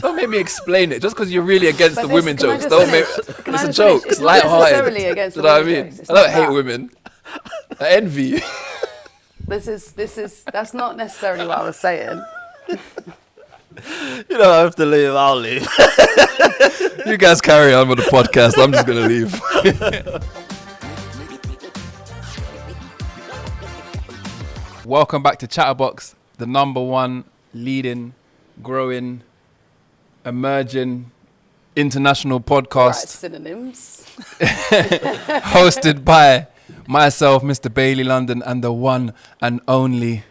Don't make me explain it. Just because you're really against But the this- women can I jokes, just don't finish? make. Can It's I a just joke. finish? It's It's not light-hearted. necessarily against You the know what I women mean? jokes. It's I don't not hate that. women. I envy you. That's not necessarily what I was saying. You don't have to leave, I'll leave. You guys carry on with the podcast. I'm just gonna leave. Welcome back to CHATaBOX, the number one leading, growing, emerging international Right, podcast synonyms. hosted by myself, Mr. Bailey London, and the one and only.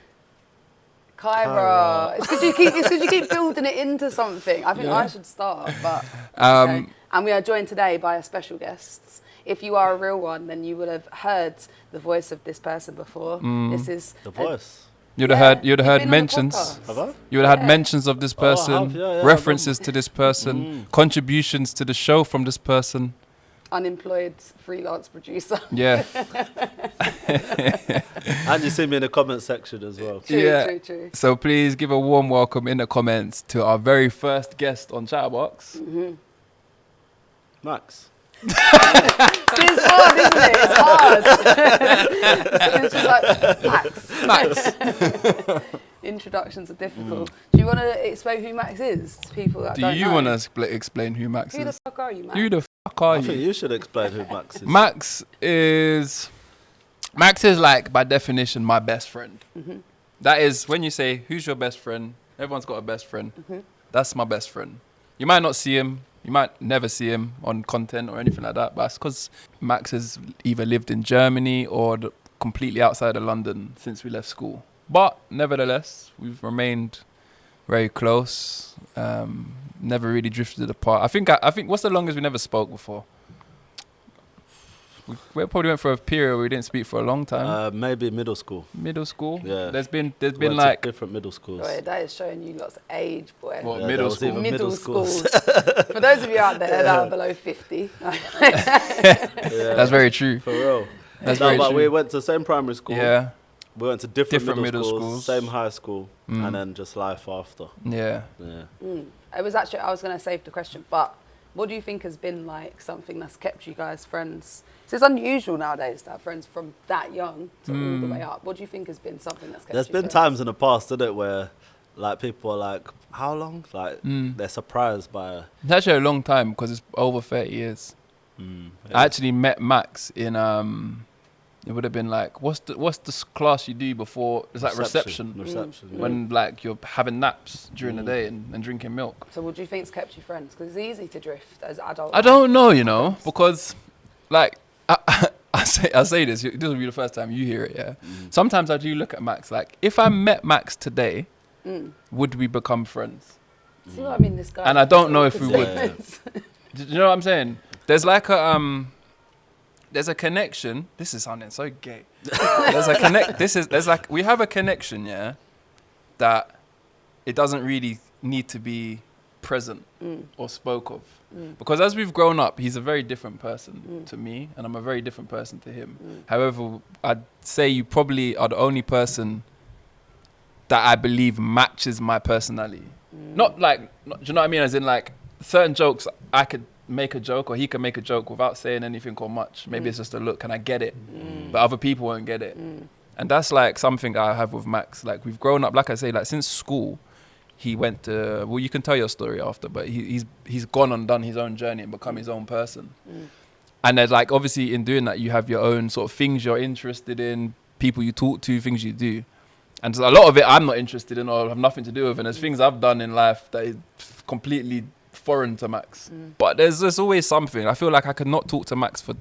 Kaira. It's because you keep building it into something. I think I should start, but okay. And we are joined today by a special guest. If you are a real one, then you will have heard the voice of this person before. This is The voice. You'd have heard you've been on the mentions. podcast. Have I? You would have had Yeah. mentions of this person, I have, yeah, references to this person, contributions to the show from this person. Unemployed freelance producer. Yeah. And you see me in the comment section as well. True. So please give a warm welcome in the comments to our very first guest on CHATaBOX. Max. It's hard, isn't it? It's hard. It's just like, Max. Introductions are difficult. Do you want to explain who Max is to people that Do don't you know? want to explain who Max Who the is? fuck are you, Max? Who the fuck are I think you? you should explain who Max is. Max is like, by definition, my best friend. That is, when you say, who's your best friend? Everyone's got a best friend. That's my best friend. You might not see him. You might never see him on content or anything like that. But it's because Max has either lived in Germany or completely outside of London since we left school. But nevertheless, we've remained very close. Never really drifted apart. I think what's the longest we never spoke before? We probably went for a period where we didn't speak for a long time. Maybe middle school. Middle school. Yeah. There's been Went to like different middle schools. Boy, that is showing you lots of age, boy. what, Yeah, middle there was school. even Middle schools. schools. For those of you out there that are below 50. Yeah, That's very true. for real. That's No, very but true. we went to the same primary school. Yeah. We went to different Middle middle schools. schools, same high school, and then just life after. Yeah. Yeah. It was actually, I was going to save the question, but what do you think has been like something that's kept you guys friends? So it's unusual nowadays to have friends from that young to all the way up. What do you think has been something that's kept There's you been friends? times in the past, isn't it, where like people are like, "How long?" Like they're surprised by. It's actually a long time because it's over 30 years. I actually met Max in it would have been like, what's the class you do before? It's like reception. Reception. Yeah. When like you're having naps during the day and drinking milk. So what do you think's kept you friends? Because it's easy to drift as adults. I don't know, because like I say this will be the first time you hear it, yeah. Sometimes I do look at Max like, if I met Max today, would we become friends? See what I mean? This guy. And I don't know if we would. statements. Do you know what I'm saying? There's like there's a connection. This is sounding so gay. We have a connection, yeah, that it doesn't really need to be present or spoke of. Because as we've grown up, he's a very different person to me, and I'm a very different person to him. However, I'd say you probably are the only person that I believe matches my personality. Do you know what I mean? As in, like, certain jokes, I could make a joke or he can make a joke without saying anything or much. Maybe it's just a look and I get it. But other people won't get it. And that's like something I have with Max. Like, we've grown up, like I say, like since school, he went to, well, you can tell your story after, but he's gone and done his own journey and become his own person. And there's like, obviously in doing that, you have your own sort of things you're interested in, people you talk to, things you do. And so a lot of it I'm not interested in or have nothing to do with. And there's things I've done in life that is completely foreign to Max. But there's always something. I feel like I could not talk to Max for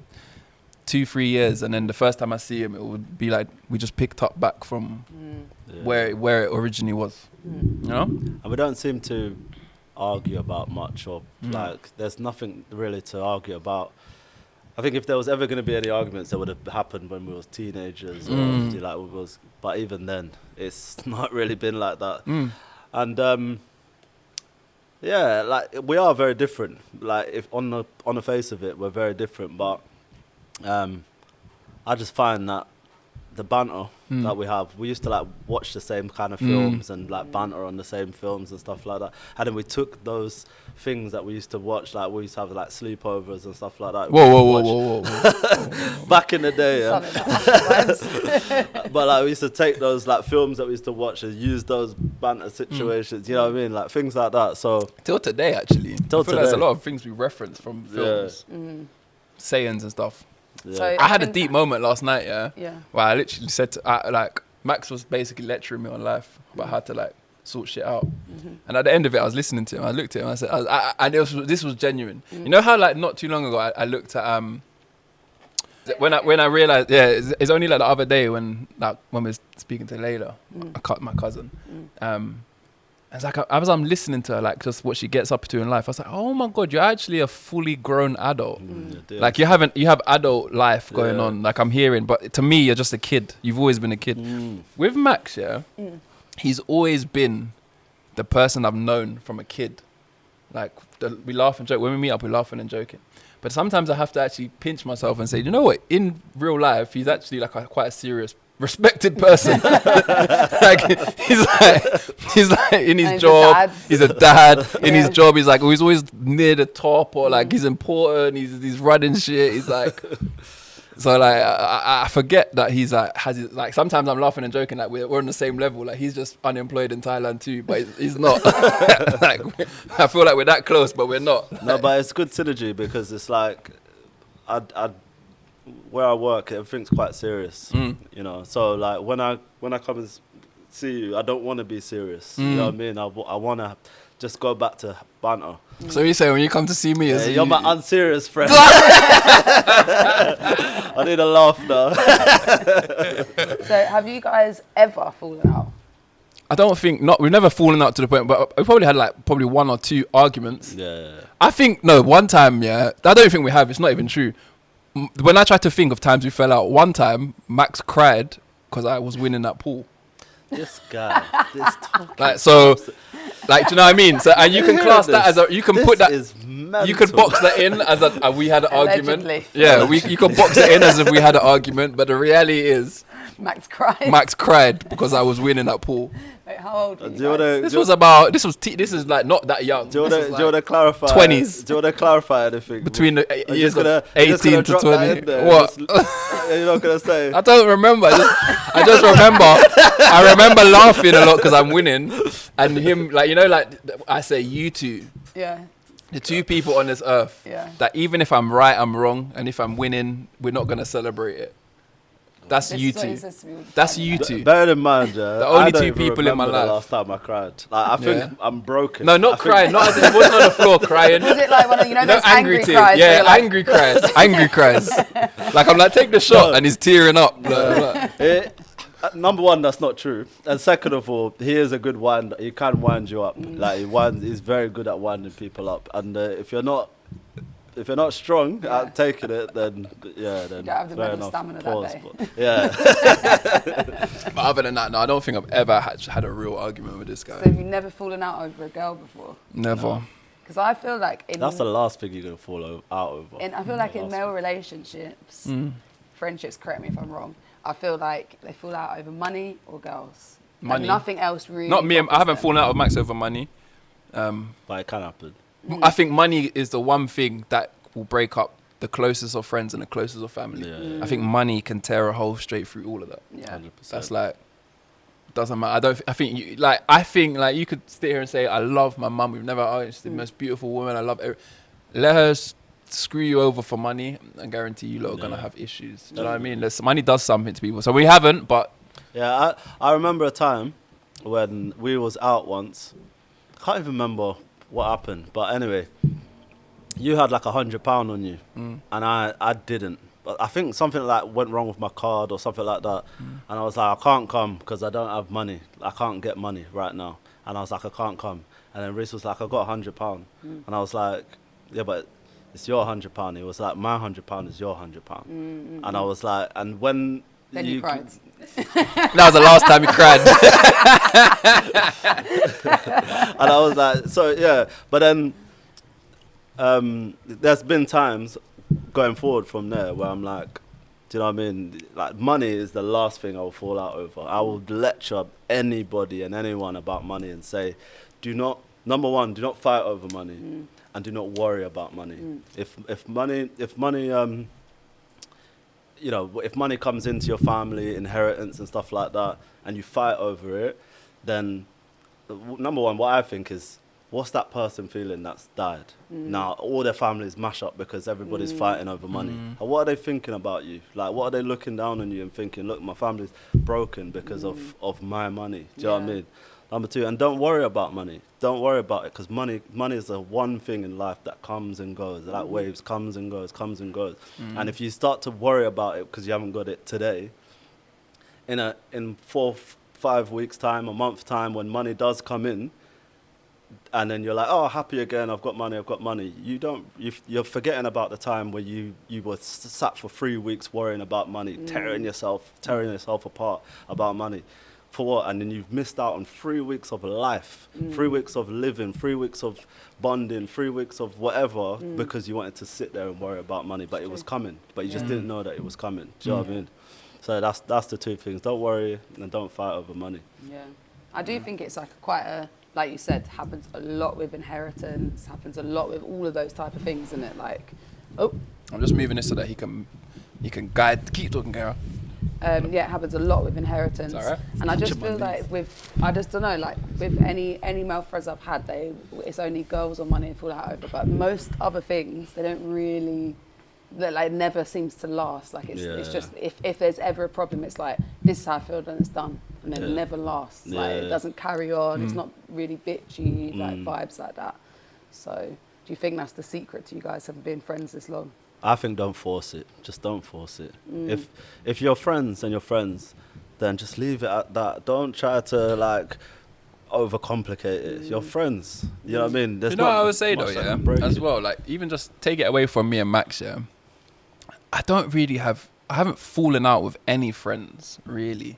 2-3 years, and then the first time I see him, it would be like we just picked up back from where it originally was. You know? And we don't seem to argue about much, or like there's nothing really to argue about. I think if there was ever going to be any arguments, that would have happened when we was teenagers, or like we was. But even then, it's not really been like that. And yeah, like we are very different. Like if on the face of it, we're very different. But I just find that the banter that we have. We used to like watch the same kind of films and like banter on the same films and stuff like that. And then we took those things that we used to watch, like we used to have like sleepovers and stuff like that. Whoa. Back in the day, yeah. But like we used to take those like films that we used to watch and use those banter situations, you know what I mean? Like things like that. So till today, actually. Till I feel today. like there's a lot of things we reference from films, sayings and stuff. yeah. So I had a deep moment last night, yeah. Yeah. Where I literally said to, like, Max was basically lecturing me on life about how to like sort shit out. And at the end of it, I was listening to him. I looked at him. I said, and this was genuine. You know how like not too long ago I looked at when I realized, it's only like the other day when we were speaking to Layla, my cousin. It's like as I'm listening to her, like just what she gets up to in life, I was like, oh my God, you're actually a fully grown adult. Like you have adult life going on. Like I'm hearing, but to me, you're just a kid. You've always been a kid. With Max, he's always been the person I've known from a kid. Like we laugh and joke when we meet up. We're laughing and joking. But sometimes I have to actually pinch myself and say, you know what? In real life, he's actually like quite a serious, respected person. Like he's like in his job, he's a dad. In his job, he's always near the top, or like he's important. He's running shit. He's like, so like I forget that he's like like sometimes I'm laughing and joking like we're on the same level. Like he's just unemployed in Thailand too, but he's not. Like I feel like we're that close, but we're not. No, but it's good synergy because it's like where I work, everything's quite serious, you know. So like when I come and see you, I don't want to be serious. You know what I mean? I want to just go back to banter. So you say when you come to see me, you're my unserious friend. I need a laugh now. So have you guys ever fallen out? I don't think not. We've never fallen out to the point, but we probably had like one or two arguments. Yeah. I think no. One time, I don't think we have. It's not even true. When I try to think of times we fell out, one time Max cried because I was winning that pool. This guy, this talking. Like so, like do you know what I mean? So and you can class that as you can put that. You could box that in as we had an argument. Yeah, you could box it in as if we had an argument, but the reality is Max cried. Max cried because I was winning that pool. Wait, how old were you This is like not that young. Do you want to clarify? 20s. Do you want to clarify anything? Between the years of gonna, 18 to 20. What? You're not going to say? I don't remember. I just remember. I remember laughing a lot because I'm winning. And him, like, you know, like I say, you two. Yeah. The two people on this earth. Yeah. That even if I'm right, I'm wrong. And if I'm winning, we're not going to celebrate it. That's you two. That's you two. Bear in mind, the only two people in my life. The last time I cried, like I think I'm broken. No, not crying. Not as in, it wasn't on the floor crying. Was it like one of those angry tears? cries? Yeah, angry cries. Angry cries. Like I'm like, take the shot, and he's tearing up. Number one, that's not true. And second of all, he is a good wind. He can wind you up. Like he's very good at winding people up. And if you're not strong at taking it, then you don't have the mental stamina that day. But other than that, no, I don't think I've ever had a real argument with this guy. So have you never fallen out over a girl before? Never. Because I feel like that's the last thing you're gonna fall out over. I feel like in male relationships, friendships. Correct me if I'm wrong. I feel like they fall out over money or girls. Money. And nothing else really. Not me. I haven't fallen out with Max over money. But it can happen. I think money is the one thing that will break up the closest of friends and the closest of family. I think money can tear a hole straight through all of that. Yeah. 100%. That's like, doesn't matter. I think you could sit here and say, I love my mum. We've never argued. She's the most beautiful woman. I love her. Let her screw you over for money. I guarantee you lot are going to have issues. Do you know what I mean? Money does something to people. So we haven't, but. Yeah, I remember a time when we was out once. I can't even remember what happened, but anyway, you had like £100 on you, and I didn't. But I think something like went wrong with my card or something like that, and I was like, I can't come because I don't have money. I can't get money right now, and I was like, I can't come. And then Reese was like, I got £100, and I was like, yeah, but it's your £100. He was like, my £100 is your £100, and I was like, and when. Then you cried. That was the last time you cried. And I was like, so yeah. But then there's been times going forward from there where I'm like, Do you know what I mean? Like, money is the last thing I will fall out over. I will lecture anybody and anyone about money and say, number one, do not fight over money, and do not worry about money. If money, you know, if money comes into your family, inheritance and stuff like that, and you fight over it, then number one, what I think is, what's that person feeling that's died? Now, all their families mash up because everybody's fighting over money. And what are they thinking about you? Like, what are they looking down on you and thinking, look, my family's broken because of my money. Do you know what I mean? Number two, and don't worry about money. Don't worry about it, because money is the one thing in life that comes and goes. Like waves, comes and goes, comes and goes. And if you start to worry about it because you haven't got it today, in 4-5 weeks' time, a month's time, when money does come in, and then you're like, oh, happy again, I've got money. You're forgetting about the time where you were sat for 3 weeks worrying about money, tearing yourself apart about money. For what? And then you've missed out on 3 weeks of life, 3 weeks of living, 3 weeks of bonding, 3 weeks of whatever, because you wanted to sit there and worry about money. But it was coming. But you just didn't know that it was coming. Do you know what I mean? So that's the two things. Don't worry and don't fight over money. Yeah. I do think it's like like you said, happens a lot with inheritance, happens a lot with all of those type of things, isn't it? Like, I'm just moving this so that he can guide. Keep talking, Kaira. It happens a lot with inheritance. It's all right. And I just feel like I just don't know, like with any male friends I've had, it's only girls or money fall out over, but most other things, they don't really, like, never seems to last. Like it's just, if there's ever a problem, it's like, this is how I feel, then it's done. And then it never lasts. Like, it doesn't carry on. It's not really bitchy, like vibes like that. So do you think that's the secret to you guys having been friends this long? I think don't force it. Just don't force it. If you're friends and you're friends, then just leave it at that. Don't try to, like, overcomplicate it. You're friends. You know what I mean? You know what I would say though, as well, like, even just take it away from me and Max, I haven't fallen out with any friends, really.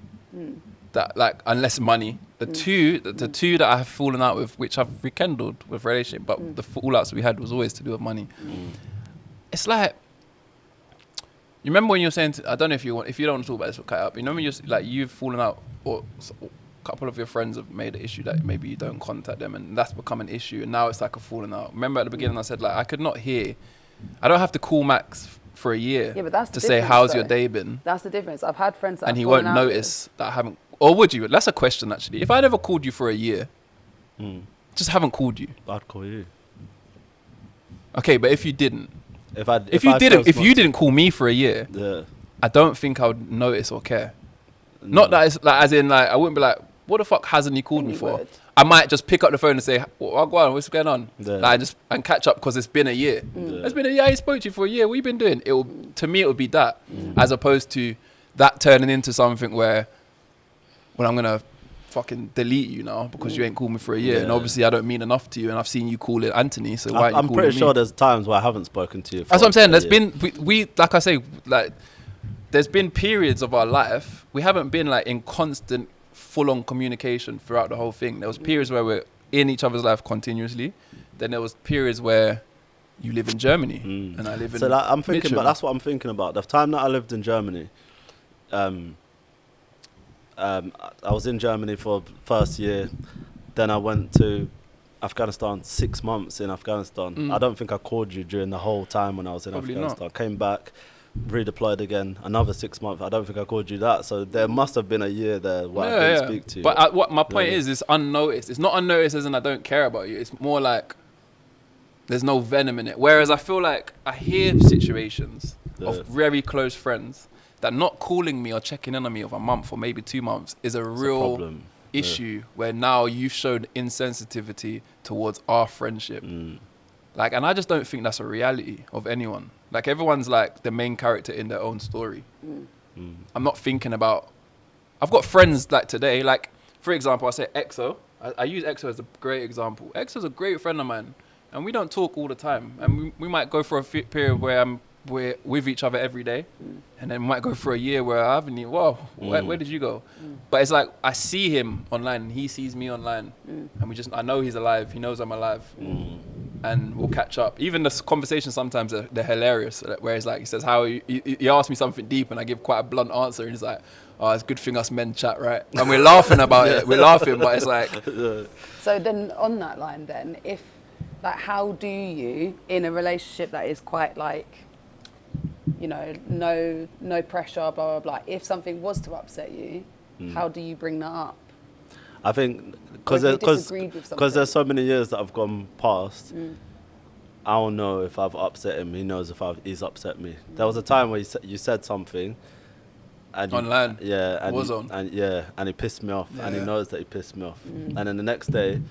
That, like, unless money. The two that I have fallen out with, which I've rekindled with relationship, but the fallouts we had was always to do with money. It's like, you remember when you were saying, I don't know if you don't want to talk about this, we'll cut it up. You know when you've fallen out, or a couple of your friends have made an issue that maybe you don't contact them, and that's become an issue, and now it's like a falling out. Remember at the beginning I said, like, I don't have to call Max for a year to say, how's your day been? That's the difference. I've had friends that and he won't notice that I haven't, or would you? That's a question, actually. If I never called you for a year, just haven't called you, I'd call you. Okay, but if you didn't, if you didn't call me for a year, I don't think I would notice or care. Not that it's like, as in, like, I wouldn't be like, what the fuck hasn't he called me for? I might just pick up the phone and say, what's going on? Like, and catch up, because it's been a year. It's been a year. I spoke to you for a year. What have you been doing? To me, it would be that, as opposed to that turning into something where, well, I'm gonna fucking delete you now because you ain't called me for a year, and obviously I don't mean enough to you, and I've seen you call it Anthony, so why? I'm pretty sure there's times where I haven't spoken to you. That's what I'm saying. There's been we like I say, like, there's been periods of our life we haven't been, like, in constant full-on communication throughout the whole thing. There was periods where we're in each other's life continuously. Then there was periods where you live in Germany and I live in. So, like, I'm thinking, but that's what I'm thinking about. The time that I lived in Germany, I was in Germany for the first year. Then I went to Afghanistan, 6 months in Afghanistan. I don't think I called you during the whole time when I was in Afghanistan. Came back, redeployed again, another 6 months. I don't think I called you that. So there must have been a year there where I didn't speak to you. But what my point is, it's unnoticed. It's not unnoticed as in I don't care about you. It's more like there's no venom in it. Whereas I feel like I hear situations of very close friends that not calling me or checking in on me of a month or maybe 2 months is a real issue, where now you've shown insensitivity towards our friendship. Like, and I just don't think that's a reality of anyone. Like, everyone's like the main character in their own story. I'm not thinking about, I've got friends like today, like, for example, I say EXO. I use EXO as a great example. EXO's a great friend of mine, and we don't talk all the time. And we might go for a period where we're with each other every day, and then we might go for a year where I haven't even, where did you go? But it's like, I see him online and he sees me online, and I know he's alive, he knows I'm alive. and we'll catch up. Even the conversations sometimes they're hilarious. Where he's like, he says how he asked me something deep, and I give quite a blunt answer, and he's like, "Oh, it's a good thing us men chat, right?" And we're laughing about it. We're laughing, but it's like. So then, on that line, then, if like, how do you in a relationship that is quite like, you know, no pressure, blah blah blah. If something was to upset you, how do you bring that up? I think because there's so many years that have gone past. I don't know if I've upset him. He knows if he's upset me. There was a time where you said something. And online. Yeah. And he pissed me off. Yeah. And he knows that he pissed me off. And then the next day,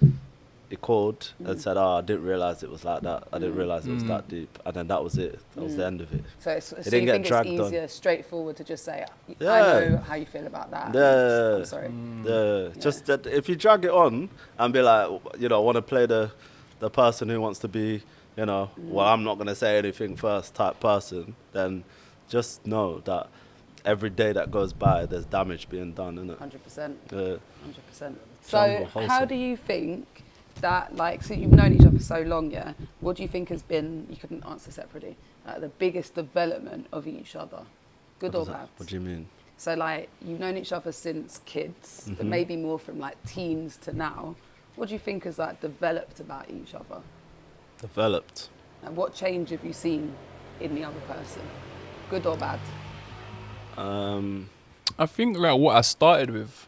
he called and said, "Oh, I didn't realise it was like that. I didn't realise it was that deep." And then that was it. That was the end of it. So you think it's easier, straightforward to just say, "I know how you feel about that. Yeah. I'm sorry." Yeah. Just that if you drag it on and be like, you know, I want to play the person who wants to be, you know, well, I'm not going to say anything first type person, then just know that every day that goes by, there's damage being done, isn't it? 100%. Yeah. 100%. So how do you think that, like, so you've known each other so long, yeah, what do you think has been, you couldn't answer separately, the biggest development of each other, good or bad? What do you mean? So, like, you've known each other since kids, but maybe more from, like, teens to now. What do you think has, like, developed about each other? Developed? And what change have you seen in the other person, good or bad? I think, like, what I started with,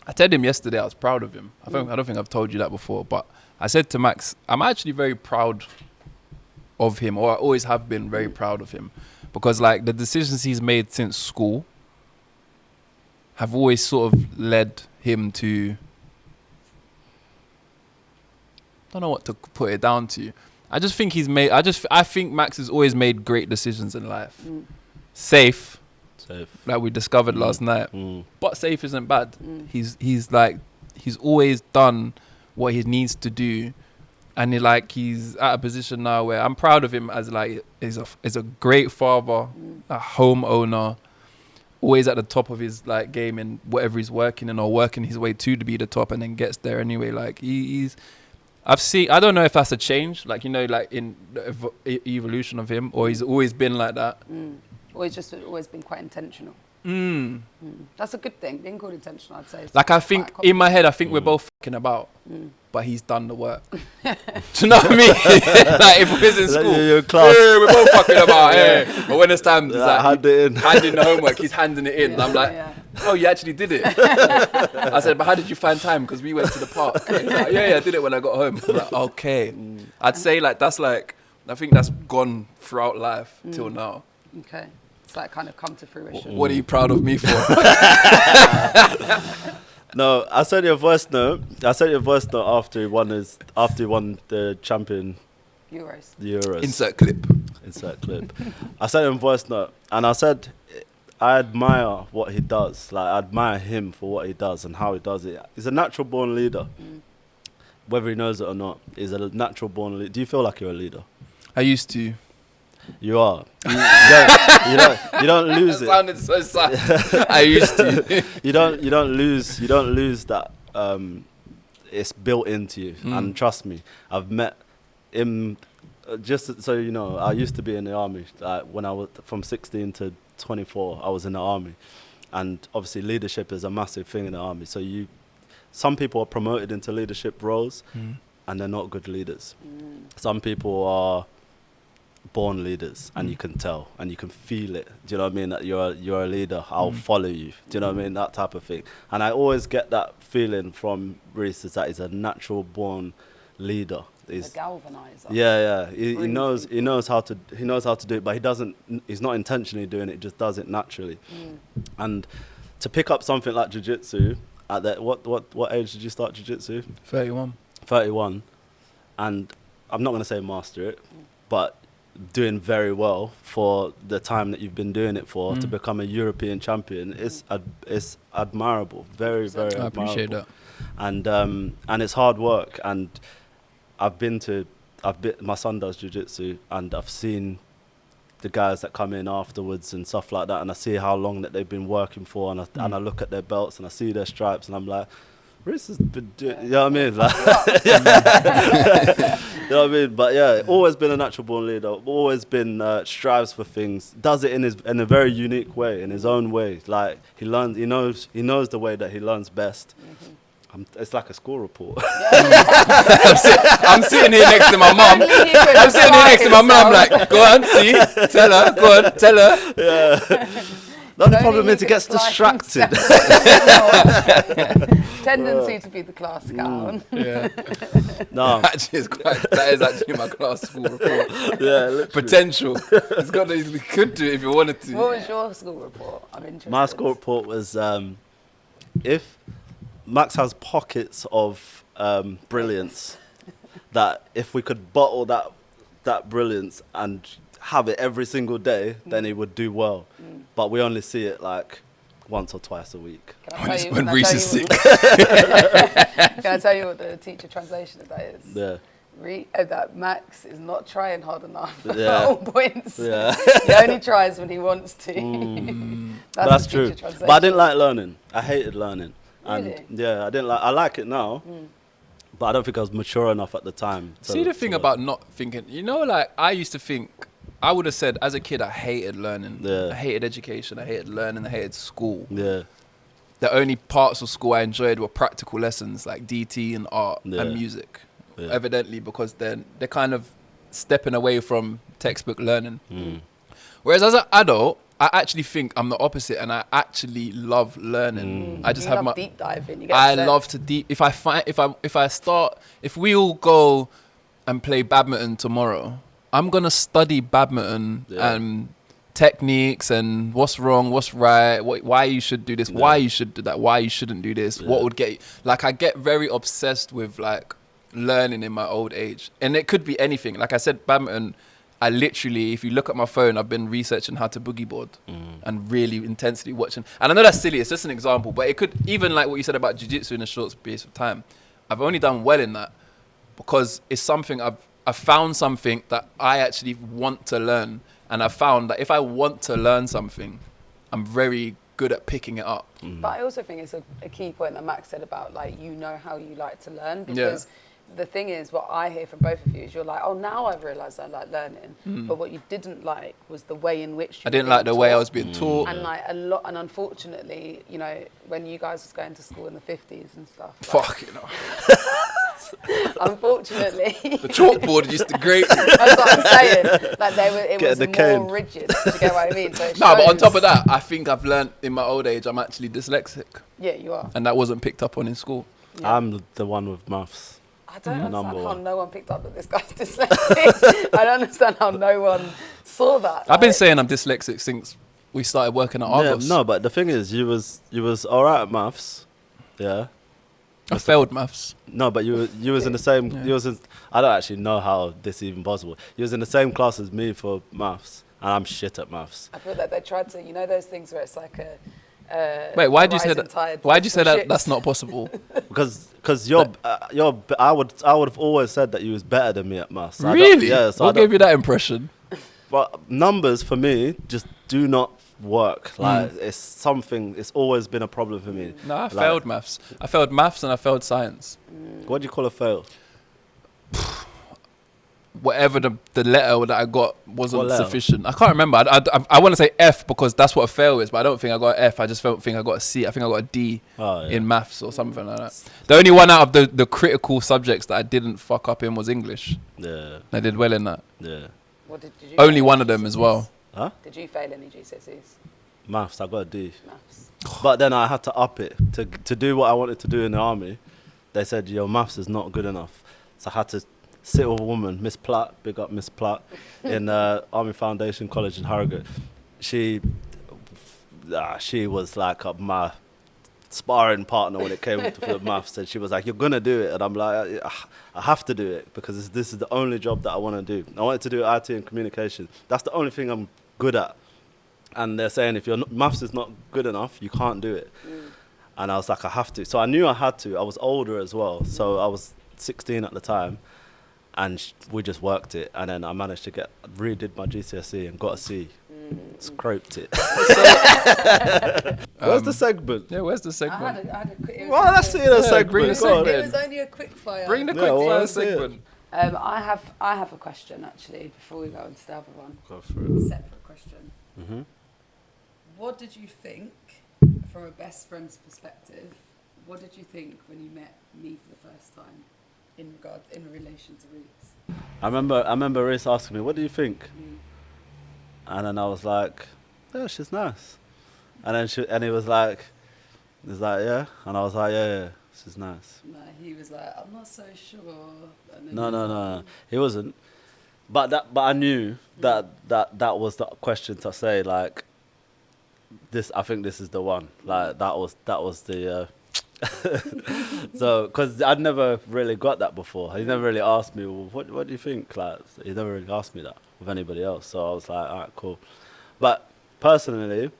I told him yesterday I was proud of him. I don't think I've told you that before, but I said to Max, I'm actually very proud of him, or I always have been very proud of him, because, like, the decisions he's made since school have always sort of led him to, I don't know what to put it down to. I just think I think Max has always made great decisions in life. Safe. Like we discovered last night. But safe isn't bad. He's always done what he needs to do, and he's at a position now where I'm proud of him as, like, is a great father, a homeowner, always at the top of his, like, game in whatever he's working in, or working his way to be the top, and then gets there anyway. Like, I don't know if that's a change, like, you know, like in the evolution of him, or he's always been like that. Or he's just always been quite intentional. That's a good thing. Being called intentional, I'd say. Like, I think in my head, I think we're both fucking about, but he's done the work. Do you know what I mean? Like, if we're in school, we're both fucking about. But when it's time, it's like handing the homework, he's handing it in. And I'm like, oh, you actually did it. I said, but how did you find time? Because we went to the park. He's like, yeah, I did it when I got home. I'm like, okay. I'd say, like, that's, like, I think that's gone throughout life till now. Okay. It's like kind of come to fruition. What are you proud of me for? No, I sent you a voice note. After he won the champion Euros. Insert clip. I sent him a voice note, and I said, I admire what he does. Like, I admire him for what he does and how he does it. He's a natural born leader. Whether he knows it or not, he's a natural born leader. Do you feel like you're a leader? I used to. You are. You don't lose it. Sounded so sad. I used to. You don't lose that. It's built into you, and trust me, I've met him. Just so you know, I used to be in the army. When I was from 16 to 24, I was in the army, and obviously leadership is a massive thing in the army. So some people are promoted into leadership roles, and they're not good leaders. Some people are born leaders, and you can tell and you can feel it. Do you know what I mean? That you're a leader. I'll follow you. Do you know what I mean? That type of thing. And I always get that feeling from Reece, is that he's a natural born leader. He's a galvanizer. Yeah. He knows how to do it, but he's not intentionally doing it. He just does it naturally. And to pick up something like jiu-jitsu at that, what age did you start jiu-jitsu? 31. And I'm not going to say master it, but doing very well for the time that you've been doing it for, to become a European champion is admirable, very, very admirable. I appreciate that. And it's hard work, and my son does jiu-jitsu, and I've seen the guys that come in afterwards and stuff like that, and I see how long that they've been working for, and I look at their belts and I see their stripes, and I'm like, Reese has been doing, you know what I mean? Like, you know what I mean? But yeah, always been a natural born leader. Always been strives for things. Does it in a very unique way, in his own way. Like he learns, he knows the way that he learns best. It's like a school report. I'm sitting here next to my mum. I'm sitting here next to my mum. I'm like, go on, see, tell her, go on, tell her. Yeah. The only problem is he gets distracted. Tendency to be the class clown. Yeah. No. Actually, that is actually my class school report. Yeah, literally. Potential. You could do it if you wanted to. What was your school report? I'm interested. My school report was if Max has pockets of brilliance, that if we could bottle that brilliance and have it every single day, then he would do well. But we only see it like once or twice a week. When Reese is sick. Can I tell you what the teacher translation of that is? Yeah. That Max is not trying hard enough at Yeah. all points. Yeah. He only tries when he wants to. That's the true. teacher translation. But I didn't like learning. I hated learning. Really? And yeah, I like it now. But I don't think I was mature enough at the time. See the thing about not thinking, like I used to think, I would have said as a kid I hated learning. Yeah. I hated education, I hated learning, I hated school. Yeah. The only parts of school I enjoyed were practical lessons like DT and art and music. Yeah. Evidently because they're kind of stepping away from textbook learning. Whereas as an adult, I actually think I'm the opposite, and I actually love learning. I just You have love my deep diving. I love to deep. If we all go and play badminton tomorrow, I'm gonna study badminton and techniques and what's wrong, what's right, why you should do this, why you should do that, why you shouldn't do this, what would get you. Like I get very obsessed with like learning in my old age, and it could be anything. Like I said, badminton. I literally, if you look at my phone, I've been researching how to boogie board and really intensely watching. And I know that's silly, it's just an example, but it could, even like what you said about jiu-jitsu in a short space of time, I've only done well in that because it's something I've found something that I actually want to learn. And I found that if I want to learn something, I'm very good at picking it up. But I also think it's a key point that Max said about like, you know how you like to learn, because the thing is, what I hear from both of you is you're like, oh, now I've realised I like learning. But what you didn't like was the way in which I didn't like the way I was being taught. And like and unfortunately, you know, when you guys was going to school in the 50s and stuff. Fuck, you know. Unfortunately. The chalkboard used to grate me. That's what I'm saying. Like it was more cane. rigid. Do you get what I mean? So No, but on top of that, I think I've learned in my old age I'm actually dyslexic. Yeah, you are. And that wasn't picked up on in school. Yeah. I'm the one with maths. I don't understand Number how one. no one picked up that this guy's dyslexic. I don't understand how no one saw that. I've been saying I'm dyslexic since we started working at Argos. Yeah, no, but the thing is, you was all right at maths. Yeah. I failed maths. No, but you was in the same. Yeah. You was in, I don't actually know how this is even possible. You was in the same class as me for maths, and I'm shit at maths. I feel like they tried to, you know, those things where it's like a. Wait, why did you say rising that? tide Why did you lifts say all that? ships. That's not possible. Because I would have always said that you was better than me at maths. Really? Yeah. So what gave you that impression? But numbers for me just do not work. Like it's something. It's always been a problem for me. No, I Like, failed maths. I failed maths and I failed science. What do you call a fail? Whatever the letter that I got wasn't What letter? sufficient. I can't remember. I want to say F because that's what a fail is, but I don't think I got an F. I just think I got a C. I think I got a D in maths or something like that. The only one out of the critical subjects that I didn't fuck up in was English. Yeah. I did well in that. Yeah. What did you Only fail one in of them as well. Huh? Did you fail any GCSEs? Maths. I got a D. Maths. But then I had to up it to do what I wanted to do in the army. They said your maths is not good enough, so I had to sit with a woman, Miss Platt, big up Miss Platt, in Army Foundation College in Harrogate. She was like my sparring partner when it came to the maths, and she was like, "You're gonna do it," and I'm like, "I have to do it because this is the only job that I want to do. I wanted to do IT and communication. That's the only thing I'm good at." And they're saying if your maths is not good enough, you can't do it. And I was like, I have to. So I knew I had to. I was older as well, so I was 16 at the time. And we just worked it, and then I managed to redid my GCSE and got a C. Scraped it. Where's the segment? Yeah, where's the segment? I had a quick. Well, let's see the segment. bring the Go on. segment. It was only a quick fire. Bring the Yeah, quick well, fire let's see it. segment. I have a question actually before we go on to the other one. Go for it. Separate question. Mm-hmm. What did you think, from a best friend's perspective? What did you think when you met me for the first time, in relation to Reese? I remember Reese asking me, "What do you think?" And then I was like, "Yeah, she's nice." And then he was like, "Yeah," and I was like, "Yeah, she's nice." No, he was like, "I'm not so sure." And then No, he wasn't. But I knew that was the question to say. Like, this, I think this is the one. Like that was the. So, because I'd never really got that before. He never really asked me, well, what do you think? Like, he never really asked me that with anybody else. So I was like, all right, cool. But personally,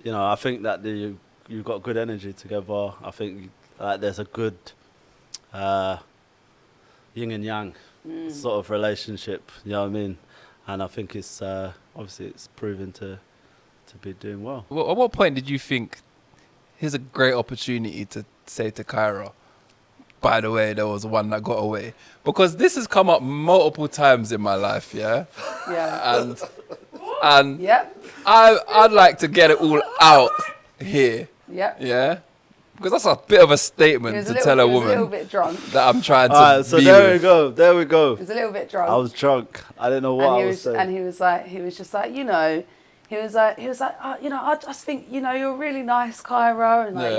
you know, I think that you've got good energy together. I think like there's a good yin and yang sort of relationship. You know what I mean? And I think it's obviously it's proven to be doing well. At what point did you think, here's a great opportunity to say to Kaira, by the way, there was one that got away? Because this has come up multiple times in my life, yeah? Yeah. And Yep. I'd like to get it all out here, Yep. yeah? Because that's a bit of a statement to tell a He was a little woman bit drunk. that I'm trying to Alright, so be there with. we go. There we go. He was a little bit drunk. I was drunk. I didn't know what I was saying. And he was just like, you know, he was like, you know, I just think, you know, you're really nice, Kaira, and like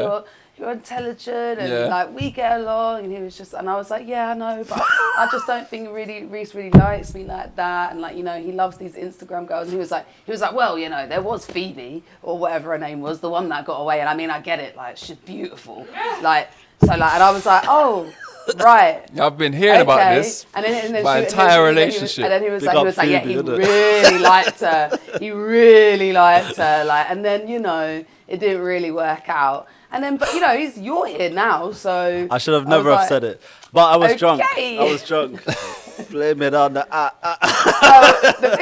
you're intelligent, and like we get along. And he was just, and I was like, yeah, I know, but I just don't think Reese really likes me like that. And like, you know, he loves these Instagram girls. And he was like, well, you know, there was Phoebe or whatever her name was, the one that got away. And I mean, I get it, like she's beautiful, like so, like, and I was like, oh. Right. I've been hearing about this and then my entire relationship. And then he was Big like, up yeah, Phoebe, he innit? really liked her. He really liked her. Like, and then, you know, it didn't really work out. And then, but you know, you're here now, so I should have never have said it. But I was drunk. Okay. I was drunk. Blame it on the The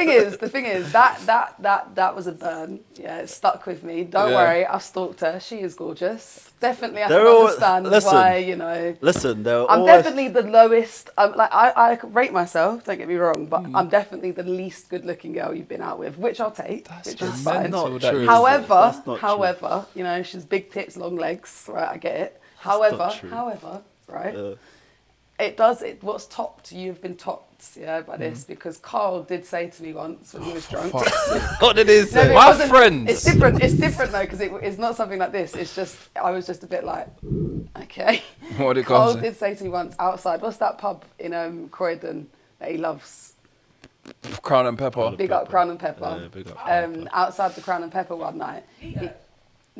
thing is that was a burn. Yeah, it stuck with me. Don't worry, I've stalked her. She is gorgeous. Definitely, I can understand why, you know. Listen, I'm definitely the lowest. Like I rate myself. Don't get me wrong, but I'm definitely the least good-looking girl you've been out with, which I'll take, which is fine. not true. However, you know, she's big tits, long legs. Right, I get it. However, right. What's topped, you've been topped, yeah, by this, because Carl did say to me once when he was drunk. What did he say? My friends. It's different though, because it's not something like this. It's just, I was just a bit like, okay. What did Carl Carl say? did say to me once outside, what's that pub in Croydon that he loves? Crown and Pepper. Big up Crown and Pepper. Yeah, big up. Outside the Crown and Pepper one night.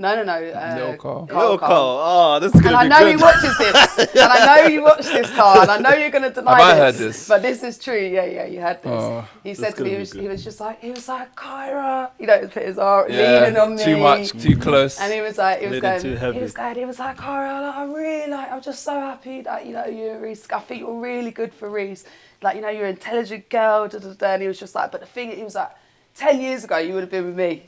No. Little Carl. Little Carl. Oh, this is going to be And I know good. he watches this. And I know you watch this, Carl. And I know you're going to deny Have I this. heard this? But this is true. Yeah, you heard this. Oh, he said to me, he was like, Kaira. You know, put his arm leaning on me. Too much, too close. And he was like, Too heavy. he was like, Kaira, I'm just so happy that, you know, you're Reese. I think you're really good for Reese. Like, you know, you're an intelligent girl. And he was just like, but the thing, he was like, 10 years ago, you would have been with me.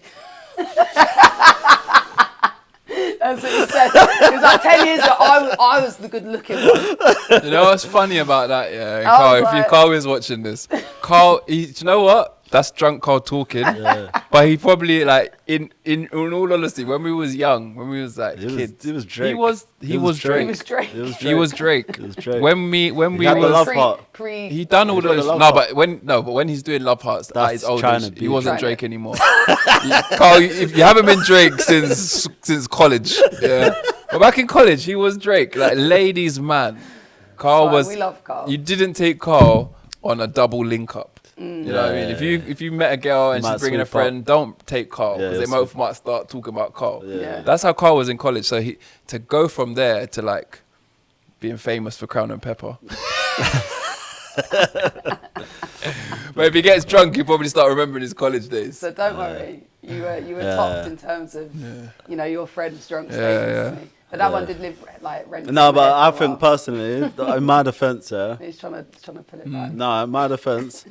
That's what he said. It was like 10 years ago, I was the good-looking one. You know what's funny about that, yeah? Carl, if Carl is watching this, Carl, do you know what? That's drunk Carl talking. Yeah. But he probably, like, in all honesty, when we was young, when we was like kids, He was Drake. He was Drake. He was Drake. He was Drake. He was Drake. When we had the love was, heart. he done all He did those. the love No, heart. but when he's doing Love Hearts, at That's his old trying age, to he be wasn't Drake. Drake anymore. Carl, if you haven't been Drake since college, yeah. But back in college, he was Drake, like ladies' man. Carl was. We love Carl. You didn't take Carl on a double link up. You know what I mean? If you met a girl and Might she's bringing a sweep friend, don't take Carl, Yeah, because they you'll might start talking about Carl. Yeah. That's how Carl was in college. So to go from there to like being famous for Crown and Pepper. But if he gets drunk, he'll probably start remembering his college days. So don't worry, you were topped in terms of, you know, your friend's drunk statements to me. But that one did live like rent. No, but I think personally, in my defence, yeah. He's trying to pull it back. No, in my defence,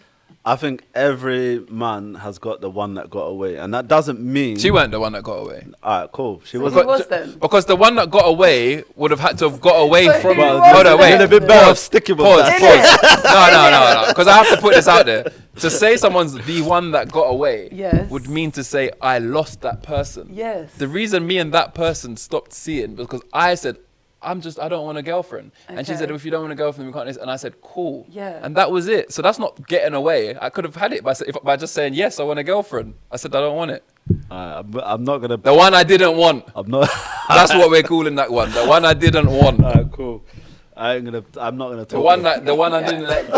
I think every man has got the one that got away, and that doesn't mean She weren't the one that got away. All right, cool. She So wasn't. who was then? Because the one that got away would have had to have got away So from. who was Hold on, it? wait. You're a bit better off sticking with Pause. that. No. Because I have to put this out there. To say someone's the one that got away Yes. would mean to say I lost that person. Yes. The reason me and that person stopped seeing because I said, I don't want a girlfriend. And she Okay. said, if you don't want a girlfriend, we can't. And I said, cool. Yeah. And that was it. So that's not getting away. I could have had it by just saying, yes, I want a girlfriend. I said, I don't want it. I'm not gonna. The one I didn't want. I'm not. That's what we're calling that one. The one I didn't want. All right, cool. I'm not gonna talk. The one I didn't let go.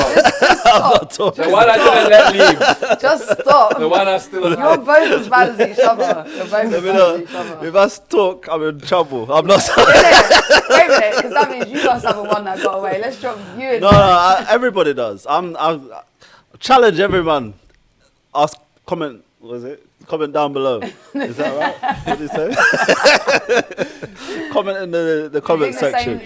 I'm not talking. The one I didn't let leave. Just stop. The one I still You're have. both as bad as each other. You're both as Let me bad know. as each other. If I talk, I'm in trouble. I'm not. Wait a minute, because that means you must have a one that got away. Let's drop you in. No, everybody does. I challenge every man. Ask, comment. Was it? Comment down below. Is that right? What did you say? Comment in the comment section.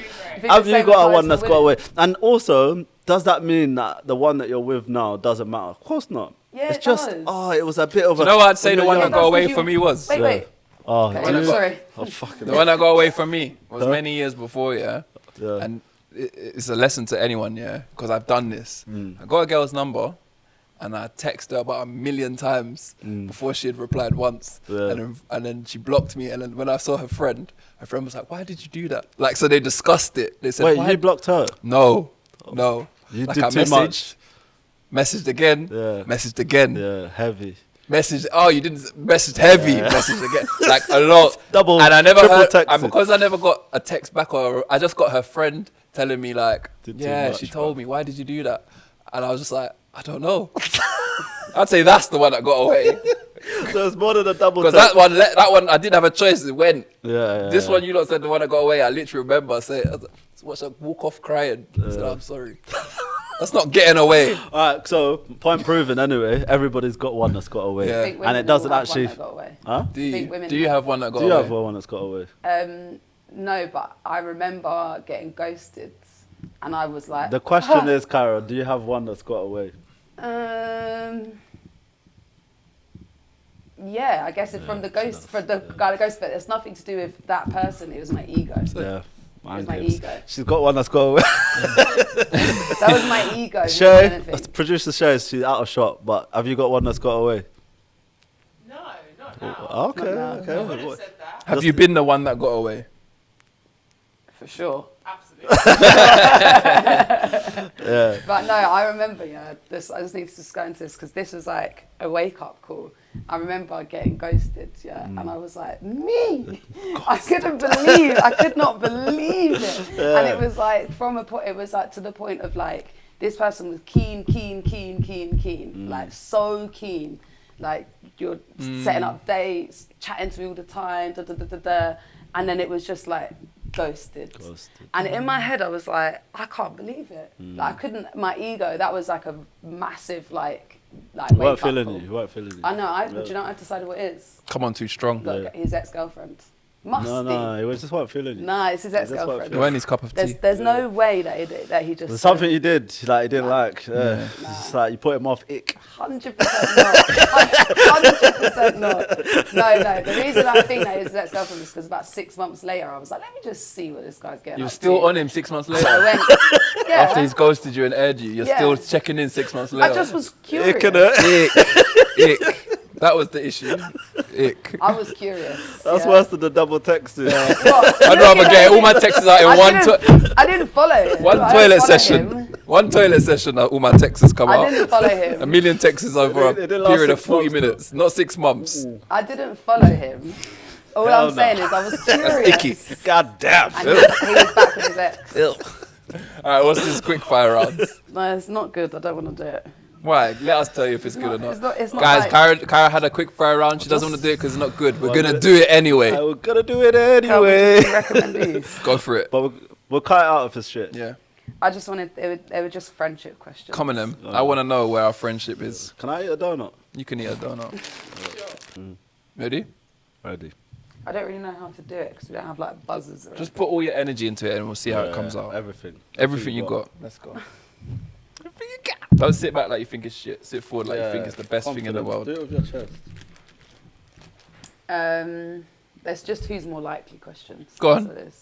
Have you got a one that's got away? And also, does that mean that the one that you're with now doesn't matter? Of course not. Yeah, it's it just does. it was a bit of a. You know what I'd say when the you're one young. that got That's away what you- from me was? Wait. Oh, Okay, dude. sorry. Oh, fucking. The one that got away from me was Huh? many years before, yeah? Yeah. And it's a lesson to anyone, yeah? Because I've done this. Mm. I got a girl's number and I texted her about 1,000,000 times before she had replied once. Yeah. And then she blocked me. And then when I saw her friend was like, why did you do that? Like, so they discussed it. They said, Wait, why? you blocked her? No. You Like, did I too much. Messaged again. Yeah. Messaged again. Yeah, heavy. Message. Oh, you didn't message heavy. Yeah. Message again, like a lot. Double, And I never triple heard. texting. And because I never got a text back, or I just got her friend telling me like, Did too yeah, much, she told me. Why did you do that? And I was just like, I don't know. I'd say that's the one that got away So it's more than a double because text. that one I didn't have a choice. It went. Yeah. This one you lot said the one that got away. I literally remember I watch her walk off crying. I said, I'm sorry. That's not getting away. All right, so point proven anyway. Everybody's got one that's got away. Yeah. Think And women it doesn't all have actually. one that got away. Huh? Do you have one that got Do you away? have one that's got away? No, but I remember getting ghosted, and I was like, The question is, Kaira, do you have one that's got away? Yeah, I guess it's from the ghost, for the guy that ghosted, but it's nothing to do with that person. It was my ego. Yeah. was my ego. She's got one that's got away. That was my ego. more than Shay, anything. producer Shay, she's out of shot, but have you got one that's got away? No, not now. Okay, Not now. okay. I would have What- said that. Have you been the one that got away? For sure. Absolutely. Yeah. But no, I remember, this. I just need to just go into this because this was like a wake up call. I remember getting ghosted, and I was like, me? I could not believe it. Yeah. And it was like from a point, it was like to the point of like, this person was keen, like so keen. Like you're setting up dates, chatting to me all the time, and then it was just like, ghosted. And in my head I was like, I can't believe it. Like I couldn't, my ego, that was like a massive like You wake weren't up feeling call. you. You weren't feeling you. I know, do you know what I've decided what it is? Come on, too strong. Look, his ex-girlfriend. Must No, be. no, it was just weren't feeling you. Nah, it's his Just weren't ex-girlfriend. You weren't his cup of tea. There's no way that he just There's something he did like he didn't like. Yeah. It's just like you put him off ick. 100% not. 100% not. No. The reason I think that his ex-girlfriend was because about 6 months later, I was like, let me just see what this guy's getting You're up still to. on him 6 months I later. went, yeah. After he's ghosted you and aired you, you're Yeah. still checking in 6 months later. I just was curious. Ick, innit? Ick. That was the issue. Ick. I was curious. That's yeah. worse than the double texting. What? I'd rather get all my texts out in I didn't follow him. one I toilet didn't follow session. him. One toilet session, all my texts come I out. didn't follow him. 1,000,000 texts over It a didn't last period of 6 40 months, though. minutes, not 6 months. I didn't follow him. All Hell I'm no. saying is I was curious. Icky. God damn. And he was back with his ex. All right, what's this quick fire rounds? No, it's not good. I don't want to do it. Why? Let us tell you if it's good or not. It's not Guys, like, Kaira had a quick fire round. She doesn't want to do it because it's not good. We're going to do it anyway. We're gonna do it Cal, we anyway. just recommend these. Go for it. But we'll cut it out of his shit. Yeah. I just wanted, they were just friendship questions. Come on, them. I want to know where our friendship is. Can I eat a donut? You can eat a donut. Ready? Ready. I don't really know how to do it because we don't have like buzzers. Or Just put all your energy into it and we'll see how it comes out. Everything. Everything you got. Let's go. Everything you got. Don't sit back like you think it's shit. Sit forward like you think it's the best thing in the world. Do it with your chest. There's just who's more likely questions. Go on. So there's-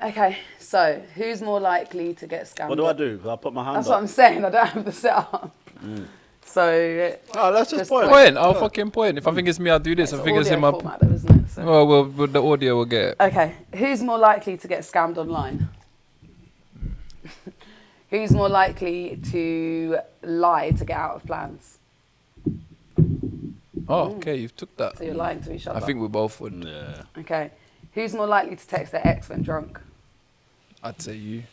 Okay, so who's more likely to get scammed? What do? I put my hand That's up. what I'm saying. I don't have the setup. So Let's just point. Point. I'll fucking point. If I think it's me, I'll do this. it's If I think it's audio him, I'll... format though, isn't it? So. Well, with the audio, we'll get it. Okay, who's more likely to get scammed online? Who's more likely to lie to get out of plans? Oh, okay, you've took that. So you're lying to each other. I think we both would. Yeah. Okay, who's more likely to text their ex when drunk? I'd say you.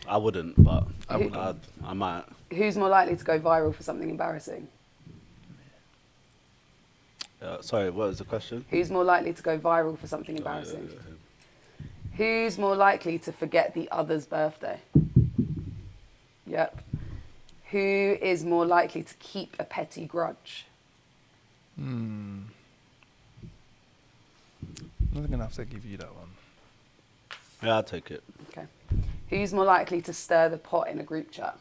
I wouldn't, but I wouldn't. I might. Who's more likely to go viral for something embarrassing? Sorry, what was the question? Who's more likely to go viral for something embarrassing? Who's more likely to forget the other's birthday? Yep. Who is more likely to keep a petty grudge? I'm going to have to give you that one. Yeah, I'll take it. Okay. Who's more likely to stir the pot in a group chat?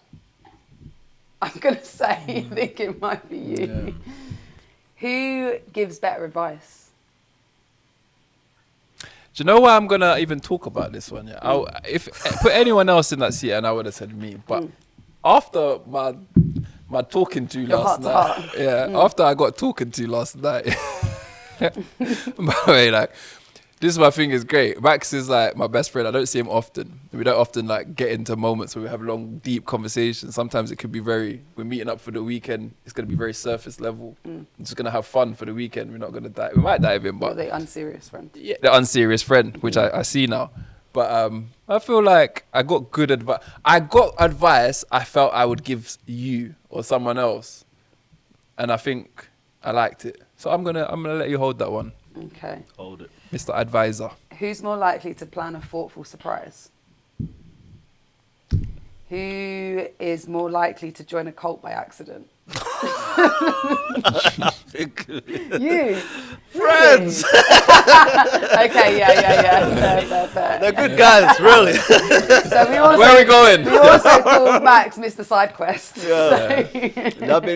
I'm going to say, I think it might be you. Yeah. Who gives better advice? Do you know why I'm going to even talk about this one? Yeah? If put anyone else in that seat, and I would have said me. But after my talking to Your last night, heart to heart. after I got talking to last night, by the way, like, this is my thing is great. Max is like my best friend. I don't see him often. We don't often like get into moments where we have long, deep conversations. Sometimes it could be we're meeting up for the weekend. It's going to be very surface level. We're just going to have fun for the weekend. We're not going to die. We might dive in, Or but the unserious friend? yeah, the unserious friend, which I see now. But I feel like I got good advice. I got advice I felt I would give you or someone else. And I think I liked it. So I'm gonna let you hold that one, Okay. Hold it. Mr. Advisor. Who's more likely to plan a thoughtful surprise? Who is more likely to join a cult by accident? You. Friends! Okay, yeah. Fair. They're good guys, really. So we also, Where are we going? we also called Max Mr. Sidequest. Yeah.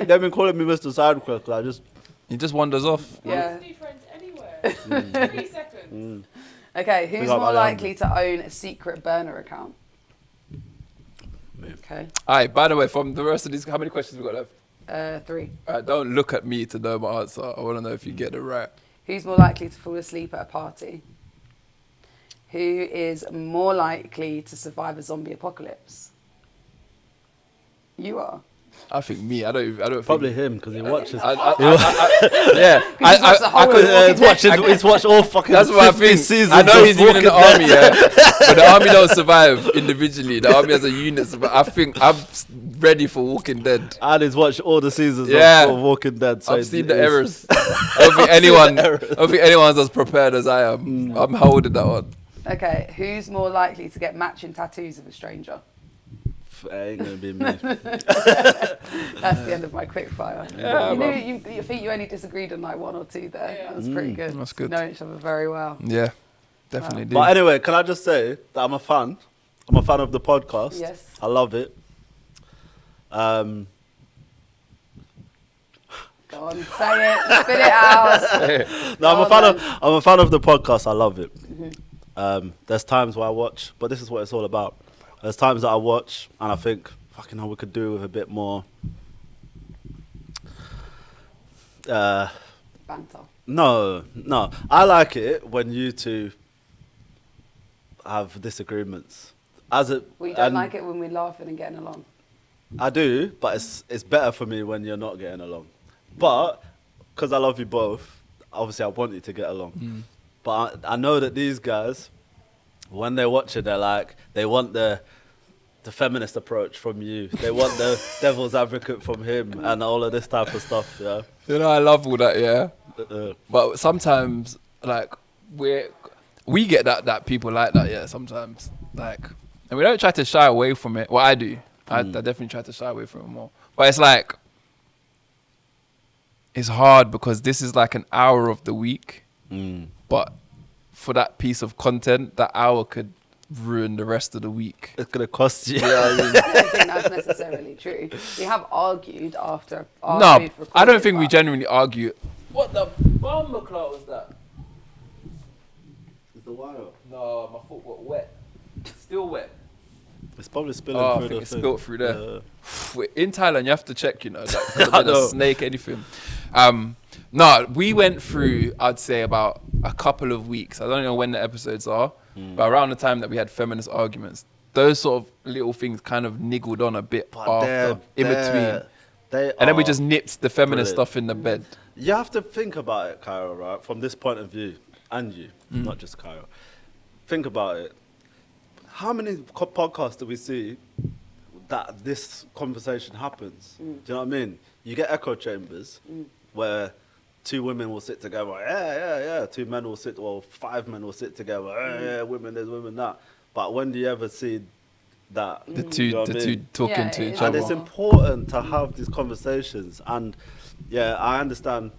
They've been calling me Mr. Sidequest. I just... He just wanders off. Yeah. New friends anywhere. 3 seconds. Okay, who's got more Alejandro. likely to own a secret burner account? Okay, All right, by the way, from the rest of these, how many questions we got left? 3. All right, don't look at me to know my answer. I want to know if you get it right. Who's more likely to fall asleep at a party? Who is more likely to survive a zombie apocalypse? You are. I think me. I don't Probably think... him, because he watches... Yeah. He's watched all fucking That's what I 50 think. seasons. I know of he's even in the Walking army, yeah. But the army don't survive individually. The army as a unit survive. I think I'm ready for Walking Dead. And he's watched all the seasons Yeah. of Walking Dead. So I've seen the he's- errors. I don't think anyone's as prepared as I am. I'm holding that one. Okay, who's more likely to get matching tattoos of a stranger? It ain't gonna be me. That's the end of my quick fire. Yeah, you think you only disagreed on like 1 or 2 there. Yeah. That's pretty good. That's good. Know each other very well. Yeah, definitely do. But anyway, can I just say that I'm a fan? I'm a fan of the podcast. Yes. I love it. Go on, say it, spit it out. No, Go on, I'm a fan of the podcast. I love it. There's times where I watch, but this is what it's all about. There's times that I watch and I think, fucking hell, we could do with a bit more. Banter. No. I like it when you two have disagreements. We don't like it when we're laughing and getting along. I do, but it's better for me when you're not getting along. But because I love you both, obviously I want you to get along. But I know that these guys, when they watch it, they're like, they want the feminist approach from you. They want the devil's advocate from him and all of this type of stuff. Yeah. You know, I love all that, yeah. Uh, But sometimes, like, we get that people like that, yeah, sometimes. Like, and we don't try to shy away from it. Well, I do. I definitely try to shy away from it more. But it's like, it's hard because this is like an hour of the week. But for that piece of content, that hour could ruin the rest of the week. It's gonna cost you. I don't think that's necessarily true. We have argued after. No, we've I don't recorded, think we but- genuinely argue. What the bomber clout was that? Is the wire? No, my foot got wet. Still wet. It's probably spilling Oh, I through think the it thing. spilled through there. Yeah. In Thailand, you have to check, you know, that could have I been a know. snake, anything. No, we went through, I'd say, about a couple of weeks. I don't know when the episodes are, but around the time that we had feminist arguments, those sort of little things kind of niggled on a bit But after, in between. They And then we are just nipped the feminist brilliant. stuff in the bed. You have to think about it, Kaira, right? From this point of view, and you, not just Kaira. Think about it. How many podcasts do we see that this conversation happens? Do you know what I mean? You get echo chambers where two women will sit together, yeah. Two men will sit, well, five men will sit together, yeah, women this, women that. But when do you ever see that? The two, You know what the I two mean? talking Yeah, to it each is. And other. it's important to have these conversations. And yeah, I understand.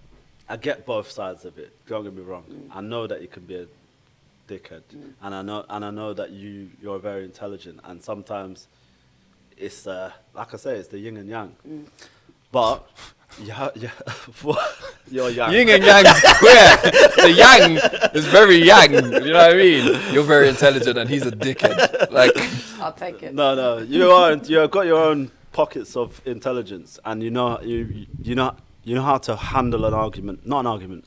I get both sides of it. Don't get me wrong. I know that you can be a dickhead, and I know that you're very intelligent. And sometimes it's like I say, it's the yin and yang. But yeah, you're yang. Yin and yang is queer. The yang is very yang. You know what I mean? You're very intelligent and he's a dickhead. Like, I'll take it. No, you aren't. You've got your own pockets of intelligence, and you know how to handle an argument, not an argument,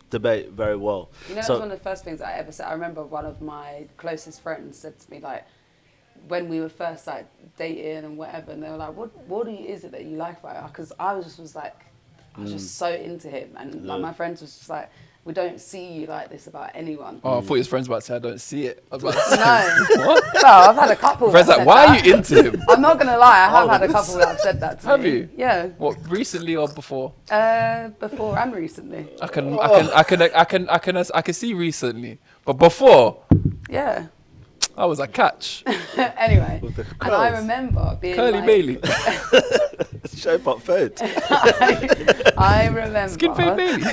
debate very well. You know, that was one of the first things I ever said. I remember one of my closest friends said to me, like, when we were first like dating and whatever, and they were like, what is it that you like about her? Because I was just so into him, and like, my friends was just like, we don't see you like this about anyone. oh, I thought his friends were about to say, I don't see it. I was about to say, No. what? Well, I've had a couple. Friends that like, said why that. are you into him? I'm not gonna lie, I have Oh, had a this- couple that have said that to Have me. you? Yeah. What, recently or before? Before and recently. I can see recently, but before Yeah. I was a catch. Anyway, With the and I curls. remember being Curly like, Bailey, Shape up fade. I remember. skin fade Bailey.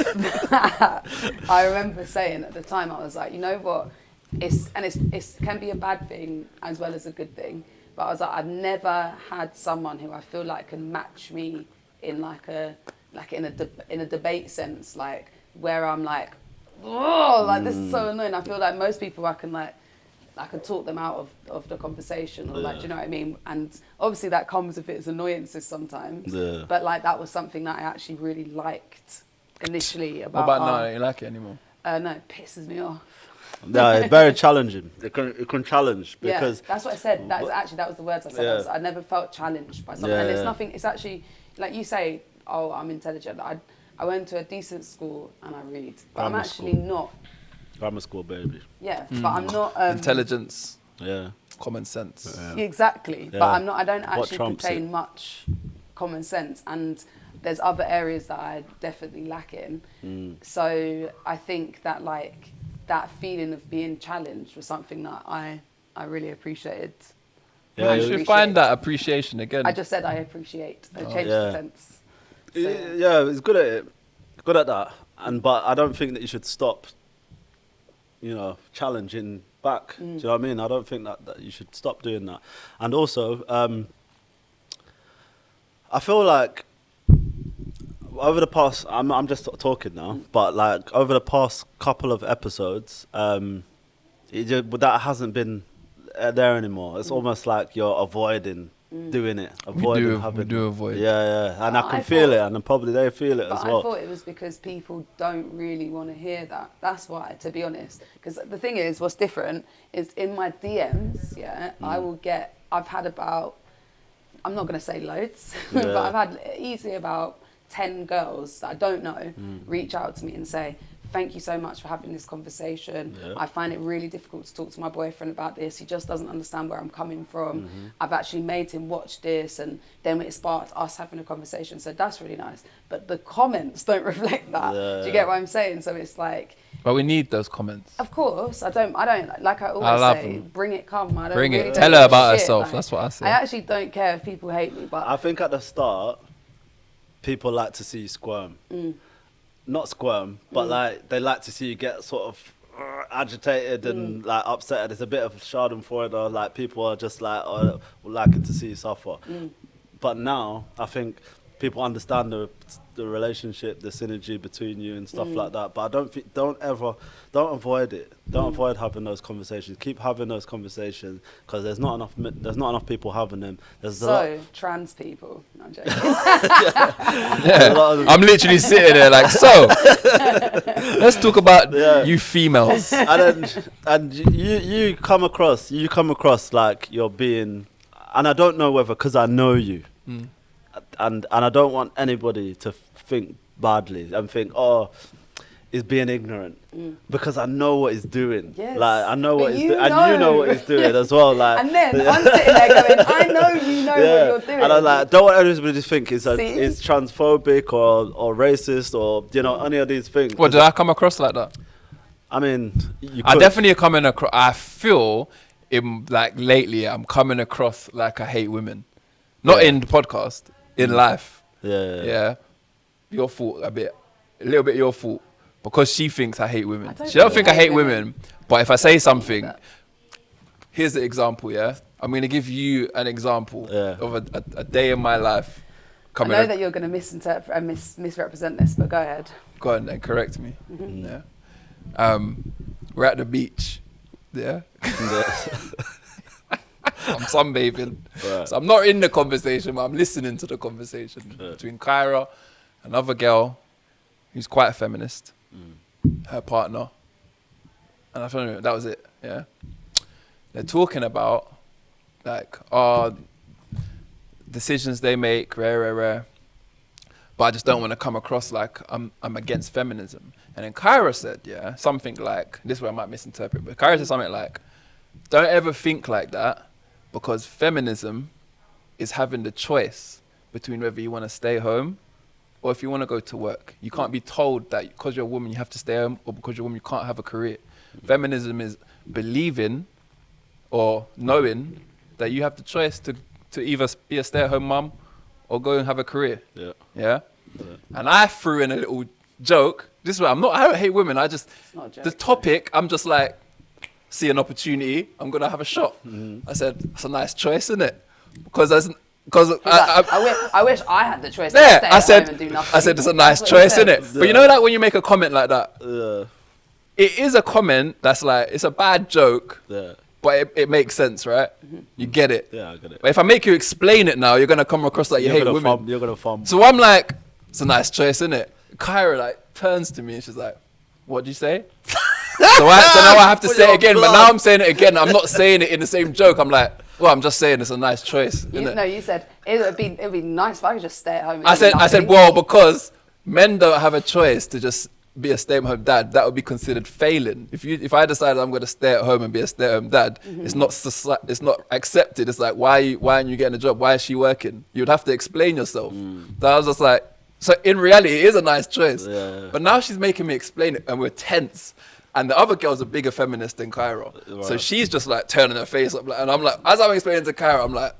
I remember saying at the time, I was like, you know what, it's can be a bad thing as well as a good thing. But I was like, I've never had someone who I feel like can match me in in a debate sense, like where I'm like, oh, like this is so annoying. I feel like most people I can talk them out of the conversation, or like, do you know what I mean? And obviously that comes with its annoyances sometimes. Yeah. But like that was something that I actually really liked initially What about. about now? I don't like it anymore. No, it pisses me off. No, it's very challenging. It can challenge because Yeah, that's what I said. That was the words I said. Yeah. I never felt challenged by someone. Yeah, And it's yeah. nothing. It's actually like you say. Oh, I'm intelligent. I went to a decent school and I read, but I'm Grammar actually school. not. grammar school baby. Yeah, but I'm not. Intelligence, Yeah. common sense. Yeah. Exactly, but Yeah. I'm not. I don't What actually trumps contain it? much common sense, and there's other areas that I definitely lack in. So I think that like that feeling of being challenged was something that I really appreciated. Yeah, I You should appreciate. find that appreciation again. I just said I appreciate. I changed yeah. the sense. So, Yeah, he's good at it. Good at that. But I don't think that you should stop, challenging back. Do you know what I mean? I don't think that you should stop doing that. And also, I feel like over the past, I'm just talking now, but like over the past couple of episodes, that hasn't been there anymore. It's almost like you're avoiding doing it, avoiding having. we do avoid. Yeah, and I But can I feel thought- it, and probably they feel it But as I well. thought it was because people don't really want to hear that. That's why, to be honest. Because the thing is, what's different is in my DMs, I've had about, I'm not going to say loads, but Yeah. I've had easily about 10 girls that I don't know reach out to me and say, thank you so much for having this conversation. Yeah. I find it really difficult to talk to my boyfriend about this. He just doesn't understand where I'm coming from. I've actually made him watch this, and then it sparked us having a conversation. So that's really nice. But the comments don't reflect that. Yeah. Do you get what I'm saying? So it's like, But we need those comments. of course, I don't, like I I always love say, them. bring it, come. I don't Bring really it. don't Tell give her a about shit. herself. Like, That's what I say. I actually don't care if people hate me, but I think at the start, people like to see you squirm. Not squirm, but like they like to see you get sort of agitated and like upset. It's a bit of Schadenfreude. Like people are just like liking to see you suffer. But now I think people understand the relationship, the synergy between you and stuff like that. But I don't avoid it. Don't avoid having those conversations. Keep having those conversations because there's not enough people having them. Trans people. No, I'm joking. I'm literally sitting there like, so let's talk about you females. And you come across like you're being, and I don't know whether because I know you. And I don't want anybody to think badly and think, oh, he's being ignorant because I know what he's doing. Yes. Like I know what he's doing, and you know what he's doing as well. Like, and then I'm sitting there going, I know you know what you're doing. And I like don't want anybody to think it's transphobic or racist or any of these things. What, did I come across like that? I mean, I definitely coming across. I feel like lately I'm coming across like I hate women, not in the podcast. In life, yeah, your fault a little bit your fault because she thinks I hate women. She don't think I hate women, but if I say something, here's the example. Yeah, I'm gonna give you an example of a day in my life. I know that you're gonna misinterpret and misrepresent this, but go ahead. Go ahead and correct me. Yeah, we're at the beach. Yeah. I'm sunbathing. Right. So I'm not in the conversation, but I'm listening to the conversation between Kaira, another girl who's quite a feminist, her partner. And I thought that was it, yeah. They're talking about like, decisions they make, rare. But I just don't want to come across like I'm against feminism. And then Kaira said, something like, this is where I might misinterpret, but Kaira said something like, don't ever think like that. Because feminism is having the choice between whether you want to stay home or if you want to go to work. You can't be told that because you're a woman you have to stay home or because you're a woman you can't have a career. Feminism is believing or knowing that you have the choice to either be a stay-at-home mum or go and have a career. Yeah? And I threw in a little joke. This is what I don't hate women. The topic, I'm just like, see an opportunity, I'm gonna have a shot. I said, it's a nice choice, isn't it? Because I wish I had the choice to stay at home and do nothing. I said, it's a nice choice, isn't it? But you know, like when you make a comment like that, it is a comment that's like, it's a bad joke, but it makes sense, right? You get it. Yeah, I get it. But if I make you explain it now, you're gonna come across like you hate women. You're gonna fumble. So I'm like, it's a nice choice, isn't it? Kaira like turns to me and she's like, what'd you say? So now I have to say it again, but now I'm saying it again. I'm not saying it in the same joke. I'm like, well, I'm just saying it's a nice choice. No, you said it'd be nice if I could just stay at home. I said, well, because men don't have a choice to just be a stay-at-home dad. That would be considered failing. If I decided I'm going to stay at home and be a stay-at-home dad, it's not accepted. It's like, why aren't you getting a job? Why is she working? You'd have to explain yourself. So I was just like, so in reality, it is a nice choice. But now she's making me explain it, and we're tense. And the other girl's a bigger feminist than Kaira. Right. So she's just like turning her face up. And I'm like, as I'm explaining to Kaira, I'm like,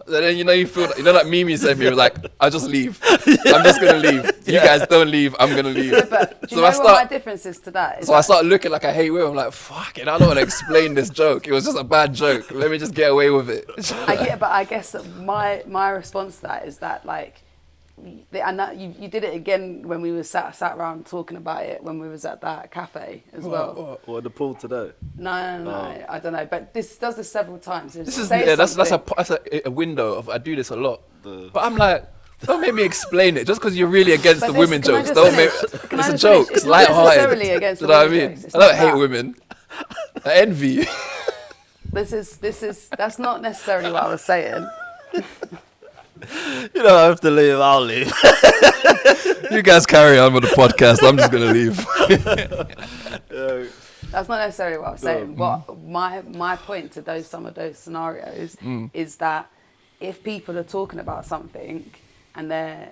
and then you feel like, like Mimi said to me, like, I'll just leave. I'm just going to leave. You guys don't leave. I'm going to leave. But do you know what my difference is to that? I start looking like I hate women. I'm like, fuck it. I don't want to explain this joke. It was just a bad joke. Let me just get away with it. But I guess that my response to that is that, like, and that you did it again when we were sat around talking about it when we was at that cafe as well. Or the pool today? No, I don't know. But this does this several times. That's a window of I do this a lot. But I'm like, don't make me explain it just because you're really against the women jokes. Don't make it's a joke. It's lighthearted. You know what I mean? I don't hate women. I envy you. That's not necessarily what I was saying. You don't have to leave, I'll leave. You guys carry on with the podcast. I'm just going to leave. That's not necessarily what I'm saying. What my point to some of those scenarios is that if people are talking about something and they're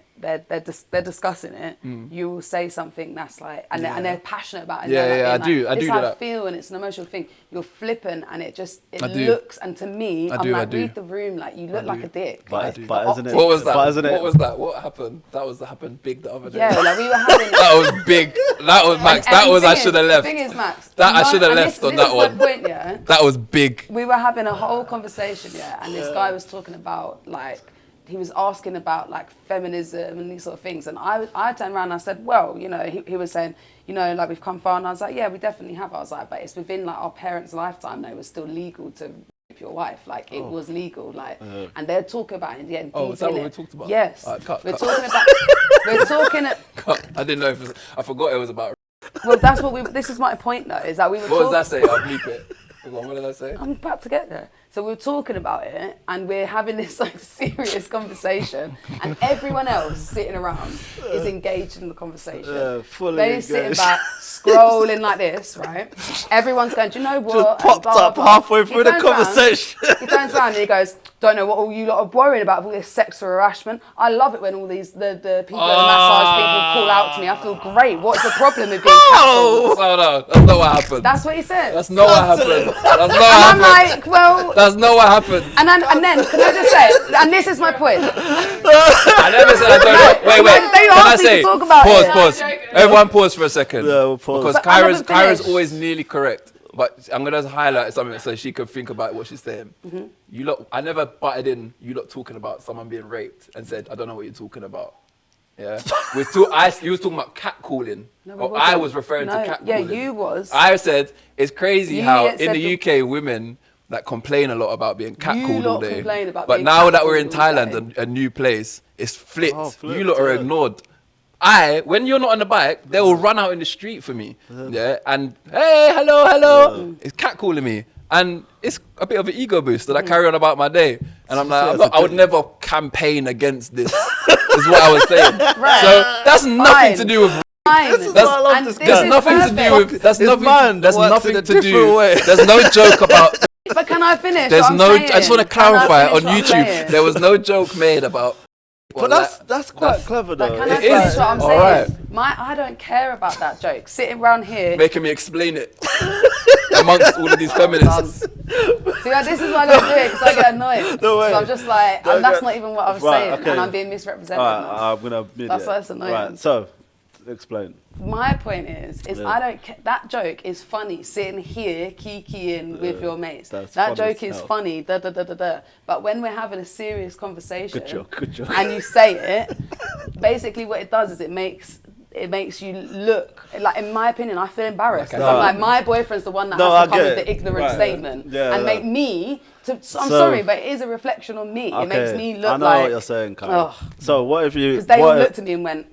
discussing it, you will say something that's like, and they're passionate about it. I do this do how that. I feel, and it's an emotional thing. You're flippant, and it I do. looks, and to me, I'm like, I do. read the room, like you look like a dick. But isn't it? What was that? But isn't it? What was that? What happened? That happened big the other day. Yeah, like we were having. That was big. That was Max. And That the was thing I should have left. The thing is, Max. I should have left on that one. This is my point, yeah. That was big. We were having a whole conversation, yeah, and this guy was talking about like. He was asking about like feminism and these sort of things, and I turned around and I said, well, you know, he was saying, you know, like we've come far, and I was like, yeah, we definitely have. I was like, but it's within like our parents' lifetime, though, it was still legal to rape your wife, like it was legal, like, and they're talking about it, yeah. Oh, is that what we talked about? Yes, We're talking. I didn't know I forgot it was about. Well, that's what this is my point though, is that we were. What does that say? I'll bleep it. What did I say? I'm about to get there. So we were talking about it, and we're having this like serious conversation, and everyone else sitting around is engaged in the conversation. Fully They're engaged. sitting back, scrolling like this, right? Everyone's going, do you know what? Just popped And blah, up blah. halfway He through the turns round, conversation. he turns around and he goes, don't know what all you lot are worrying about, all this sexual harassment. I love it when all these the people at the massage people call out to me. I feel great. What's the problem with being catcalled? No, that's not what happened. That's what he said. That's not what happened. That's not what And I'm happened. like, well. That's not what happened. And then, can I just say, and this is my point. I never said I don't know. Wait. They Can I asked me say? to talk about it. Pause. Everyone pause for a second. Yeah, we'll pause. Because But I haven't Kyra's finished. always nearly correct. But I'm going to highlight something so she can think about what she's saying. You lot, I never butted in you lot talking about someone being raped and said, I don't know what you're talking about. Yeah. You was talking about catcalling. No, we Or wasn't. I was referring to catcalling. Yeah, you was. I said, it's crazy You how yet in said the UK women like complain a lot about being catcalled all lot day. complain about But being now that we're in catcalled all Thailand, a new place, it's flipped. Oh, flipped, You lot are yeah. ignored. When you're not on the bike, they will run out in the street for me. Yeah, and hey, hello. It's catcalling me. And it's a bit of an ego boost that I carry on about my day. And I'm like, I would never campaign against this, is what I was saying. Right. So that's nothing to do with Fine. This is why I love And this this guy. there's is nothing to perfect. do with. That's His nothing. mind There's works nothing in a to different do. way. There's no joke about. But can I finish? There's what I'm no. saying? I just want to Can I clarify on finish what I'm YouTube. saying? There was no joke made about. But that's quite clever But though. can I It finish is. what I'm All saying? right. I don't care about that joke. Sitting around here. Making me explain it amongst all of these feminists. See, like, this is why I don't do it, because I get annoyed. No way. So I'm just like, Don't and that's get- not even what I was Right, saying, okay. and I'm being misrepresented. Alright, now. I'm gonna. That's why it's annoying. Right, so explain. My point is Yeah. I don't care. That joke is funny, sitting here kikiing with your mates. That's That funny joke as is hell. funny, But when we're having a serious conversation, Good joke. and you say it, basically what it does is it makes you look like, in my opinion, I feel embarrassed. Okay. I'm like, my boyfriend's the one that No, has I to come get with it. the ignorant Right. statement Yeah, and yeah. make me. I'm So- sorry, but it is a reflection on me. It makes me look I know like. what you're saying, Kyle. Ugh. So what if you? Because they all what if- looked at me and went,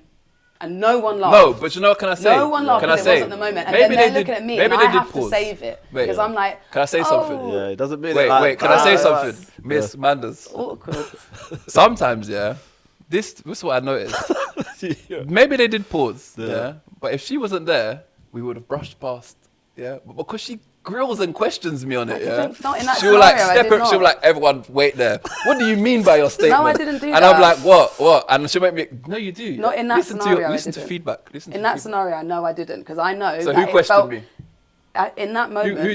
and no one laughed. No, but you know what can I say? No one laughed Can I because it say? wasn't the moment. And Maybe then they're they looking did- at me maybe and they I did have to pause. save it. Wait. Because I'm like, Can I say something? oh, Yeah, it doesn't mean Wait, it like wait. Can I say that. something, Miss Manders? awkward. Sometimes, yeah. This is what I noticed. Yeah. Maybe they did pause, Yeah. yeah. But if she wasn't there, we would have brushed past, yeah. But because she grills and questions me on it, yeah. Not in that She will like scenario, I step did her, she'll be not. like, everyone wait there. What do you mean by your statement? I didn't do And I'm that. like, what? And she'll make me, no, you do. Not in that listen scenario, I listen to didn't. feedback. Listen In to that feedback. scenario, no, I didn't. Because I know So that who it questioned felt, me? in that moment. Who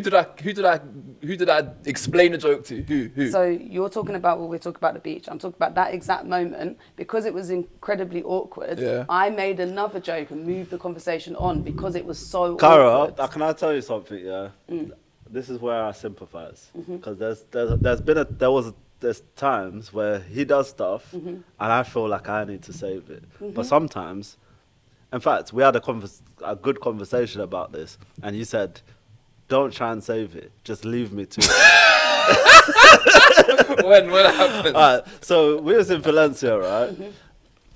did I explain the joke to? Who? So you're talking about, we're talking about the beach. I'm talking about that exact moment. Because it was incredibly awkward, Yeah. I made another joke and moved the conversation on because it was so Kara, awkward. can I tell you something? Yeah, this is where I sympathise Mm-hmm. because there's times where he does stuff Mm-hmm. and I feel like I need to save it, but sometimes, in fact, we had a good conversation about this, and you said, "Don't try and save it, just leave me to it." when happened? Alright, so we was in Valencia, right?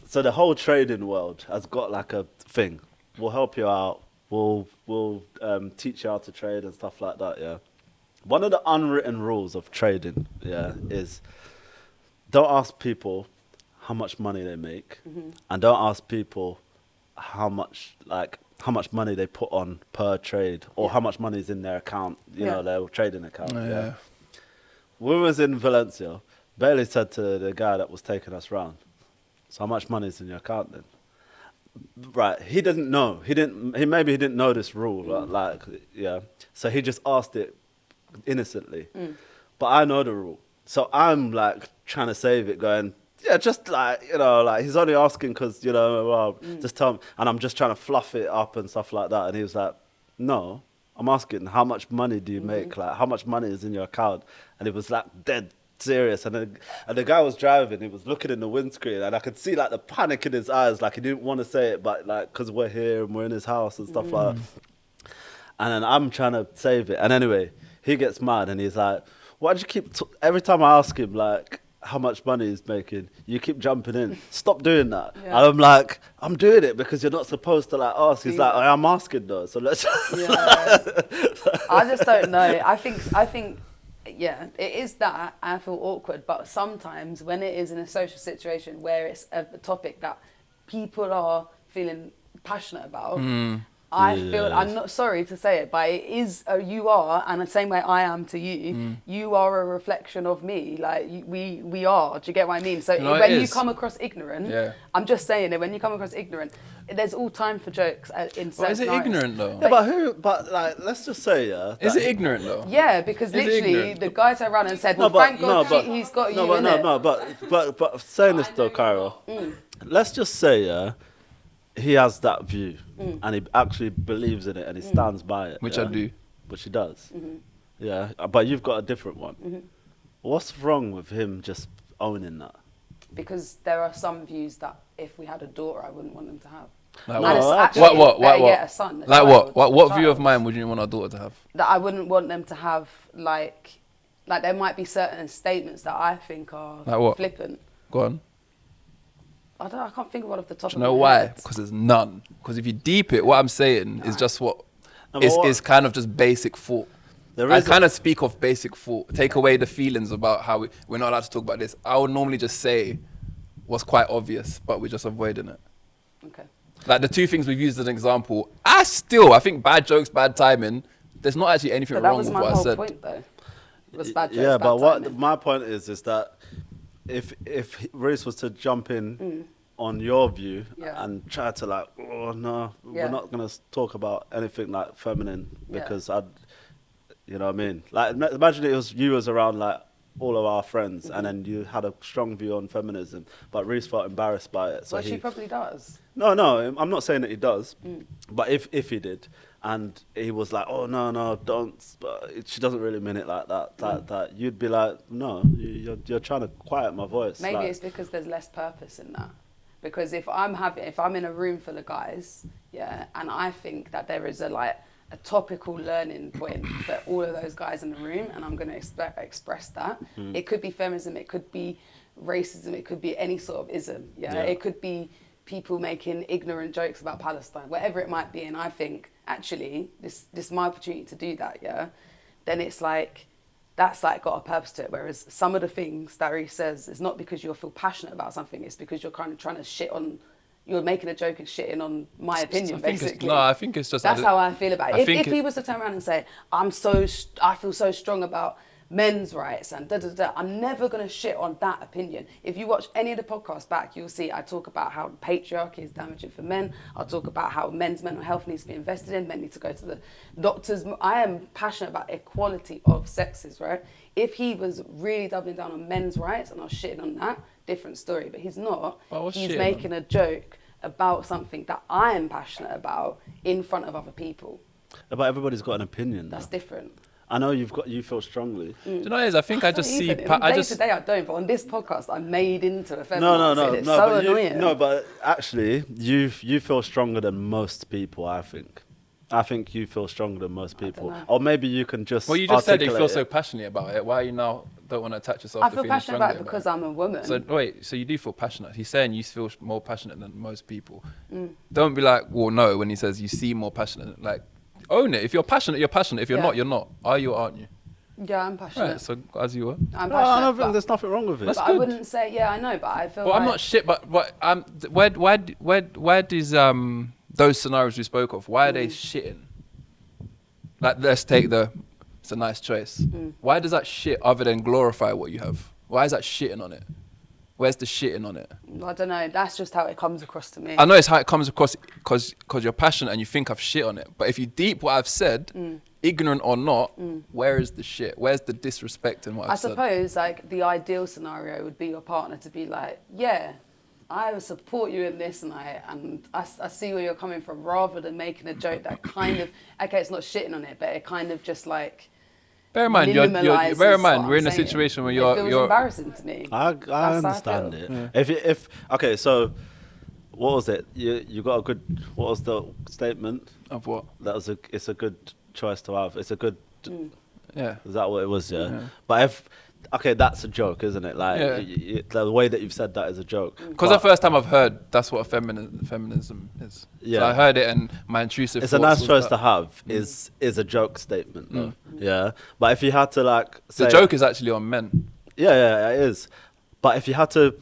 So the whole trading world has got like a thing. We'll help you out. We'll teach you how to trade and stuff like that. Yeah. One of the unwritten rules of trading, yeah, is don't ask people how much money they make, and don't ask people how much money they put on per trade or how much money is in their account. You know, their trading account. Yeah. When we was in Valencia, Bailey said to the guy that was taking us round, So how much money is in your account then? Right, he didn't know. He didn't know this rule. Like, yeah. So he just asked it innocently. But I know the rule. So I'm like trying to save it, going, yeah, just like, you know, like he's only asking because, you know, well, just tell him. And I'm just trying to fluff it up and stuff like that. And he was like, no, I'm asking, how much money do you make? Like, how much money is in your account? And it was like dead serious. And the guy was driving, he was looking in the windscreen, and I could see like the panic in his eyes. Like he didn't want to say it, but like, because we're here and we're in his house and stuff like that. And then I'm trying to save it. And anyway, he gets mad and he's like, why do you keep, every time I ask him, like, how much money he's making, you keep jumping in. Stop doing that. Yeah. And I'm like, I'm doing it because you're not supposed to like ask. He's like, I'm asking though, so let's. I just don't know. I think, yeah, it is that. I feel awkward, but sometimes when it is in a social situation where it's a topic that people are feeling passionate about, I feel, I'm not sorry to say it, but it is, you are, and the same way I am to you, you are a reflection of me. Like, we are, do you get what I mean? So when you come across ignorant, I'm just saying that when you come across ignorant, there's all time for jokes in certain is it ignorant though? Yeah, but like, let's just say, is it ignorant though? Yeah, because literally the guy turned around and said, well, thank God he's got you in it. But saying this though, Kaira, let's just say, he has that view and he actually believes in it and he stands by it. Which I do. Which he does. Yeah, but you've got a different one. What's wrong with him just owning that? Because there are some views that if we had a daughter, I wouldn't want them to have. Like what? A son, like child, what view of mine would you want our daughter to have? That I wouldn't want them to have, like there might be certain statements that I think are flippant. Go on. I can't think of one off the top of my head. You know why? Because there's none. Because if you deep it, what I'm saying is just is kind of just basic thought. I kind of speak of basic thought. Take away the feelings about how we're not allowed to talk about this. I would normally just say what's quite obvious, but we're just avoiding it. Okay. Like the two things we've used as an example, I think bad jokes, bad timing, there's not actually anything wrong with what I said. That was my whole point though. It was bad jokes, yeah, but timing. My point is that if Reese was to jump in on your view and try to like, oh no, we're not gonna talk about anything like feminine because you know what I mean? Like imagine you was around like all of our friends and then you had a strong view on feminism, but Reese felt embarrassed by it. So she probably does. No, I'm not saying that he does, but if he did, and he was like, oh no, don't, she doesn't really mean it like that, that you'd be like, no, you're trying to quiet my voice. Maybe it's because there's less purpose in that. Because if I'm in a room full of guys, and I think that there is a topical learning point for all of those guys in the room, and I'm going to express that. It could be feminism, it could be racism, it could be any sort of ism. It could be people making ignorant jokes about Palestine, whatever it might be. And I think actually this is my opportunity to do that. Then it's like that's like got a purpose to it. Whereas some of the things that he says is not because you feel passionate about something, it's because you're kind of trying to shit on. You're making a joke and shitting on my opinion, basically. I think it's just... That's how I feel about it. If he was to turn around and say, I feel so strong about men's rights and da-da-da, I'm never going to shit on that opinion. If you watch any of the podcasts back, you'll see I talk about how patriarchy is damaging for men. I'll talk about how men's mental health needs to be invested in. Men need to go to the doctors. I am passionate about equality of sexes, right? If he was really doubling down on men's rights and I was shitting on that, different story, but he's not. He's making a joke about something that I am passionate about in front of other people. But everybody's got an opinion. That's different. I know you feel strongly. Do you know what it is? I think I just see... Today I don't, but on this podcast I'm made into a feminist. No, but actually you feel stronger than most people, I think. I think you feel stronger than most people. Or maybe you can just... Well, you just said you feel so passionate about it. Why you now don't want to attach yourself to feeling passionate about it because I'm a woman. So wait, so you do feel passionate. He's saying you feel more passionate than most people. Don't be like, well, no, when he says you seem more passionate. Like, own it. If you're passionate, you're passionate. If you're not, you're not. Are you or aren't you? Yeah, I'm passionate. Right, so as you were. I'm passionate. I don't think there's nothing wrong with it. But I wouldn't say, I know, but I feel well, I'm not shit, but where does those scenarios we spoke of, why are they shitting? Like, let's take it's a nice choice. Why does that shit other than glorify what you have? Why is that shitting on it? Where's the shitting on it? I don't know. That's just how it comes across to me. I know it's how it comes across because you're passionate and you think I've shit on it. But if you deep what I've said, ignorant or not, where is the shit? Where's the disrespect in what I've said? I suppose like the ideal scenario would be your partner to be like, yeah, I would support you in this, and I see where you're coming from, rather than making a joke that kind of, okay, it's not shitting on it, but it kind of just like. Bear in mind, bear in mind, we're in a situation where you're. It feels embarrassing to me. I understand it. Yeah. If okay, so what was it? You got a good. What was the statement? Of what? It's a good choice to have. It's a good. Yeah. Is that what it was? Yeah. But if. Okay, that's a joke, isn't it? Like the way that you've said that is a joke. Because the first time I've heard that's what feminism is. Yeah, so I heard it, and my intrusive. It's a nice choice to have. Is a joke statement, though. Yeah, but if you had to like, say, the joke is actually on men. Yeah, it is. But if you had to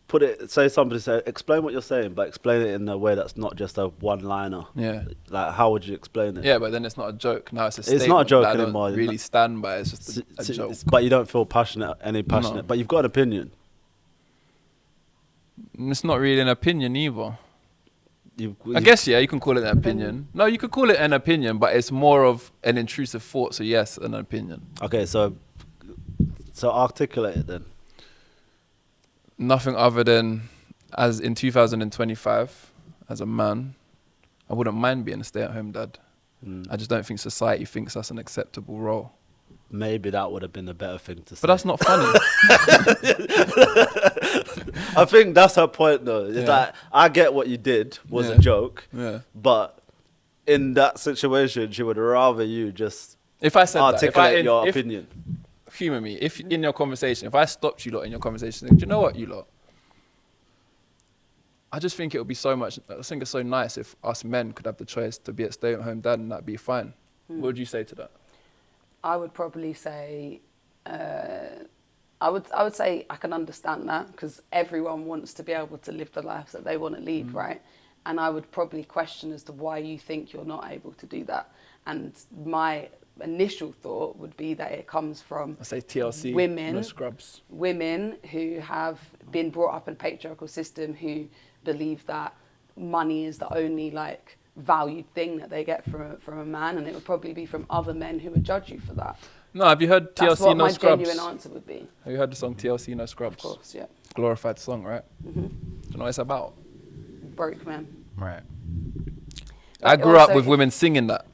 put it, say somebody said, explain what you're saying, but explain it in a way that's not just a one-liner. Yeah. Like, how would you explain it? Yeah, but then it's not a joke. Now it's a statement. It's not a joke that anymore. I don't really stand by. It's just a joke. But you don't feel passionate. No. But you've got an opinion. It's not really an opinion either. I I guess, yeah, you can call it an opinion. No, you could call it an opinion, but it's more of an intrusive thought. So yes, an opinion. Okay, so articulate it then. Nothing other than, as in 2025, as a man, I wouldn't mind being a stay-at-home dad. I just don't think society thinks that's an acceptable role. Maybe that would have been a better thing to say. But that's not funny. I think that's her point, though. It's like, I get what you did was a joke, but in that situation, she would rather you just articulate your opinion. Humour me. If in your conversation, if I stopped you lot in your conversation, do you know what, you lot? I just think it would be so much. I think it's so nice if us men could have the choice to be a stay-at-home dad, and that'd be fine. What would you say to that? I would probably say, I would say I can understand that, because everyone wants to be able to live the life that they want to lead, right? And I would probably question as to why you think you're not able to do that. And my initial thought would be that it comes from, I say TLC, women, no scrubs. Women who have been brought up in a patriarchal system, who believe that money is the only like valued thing that they get from a man, and it would probably be from other men who would judge you for that. No, have you heard TLC, That's what no my scrubs? genuine answer would be. Have you heard the song TLC, no scrubs? Of course, yeah. Glorified song, right? Do you know what it's about? Broke men. Right. But I grew up also with women singing that.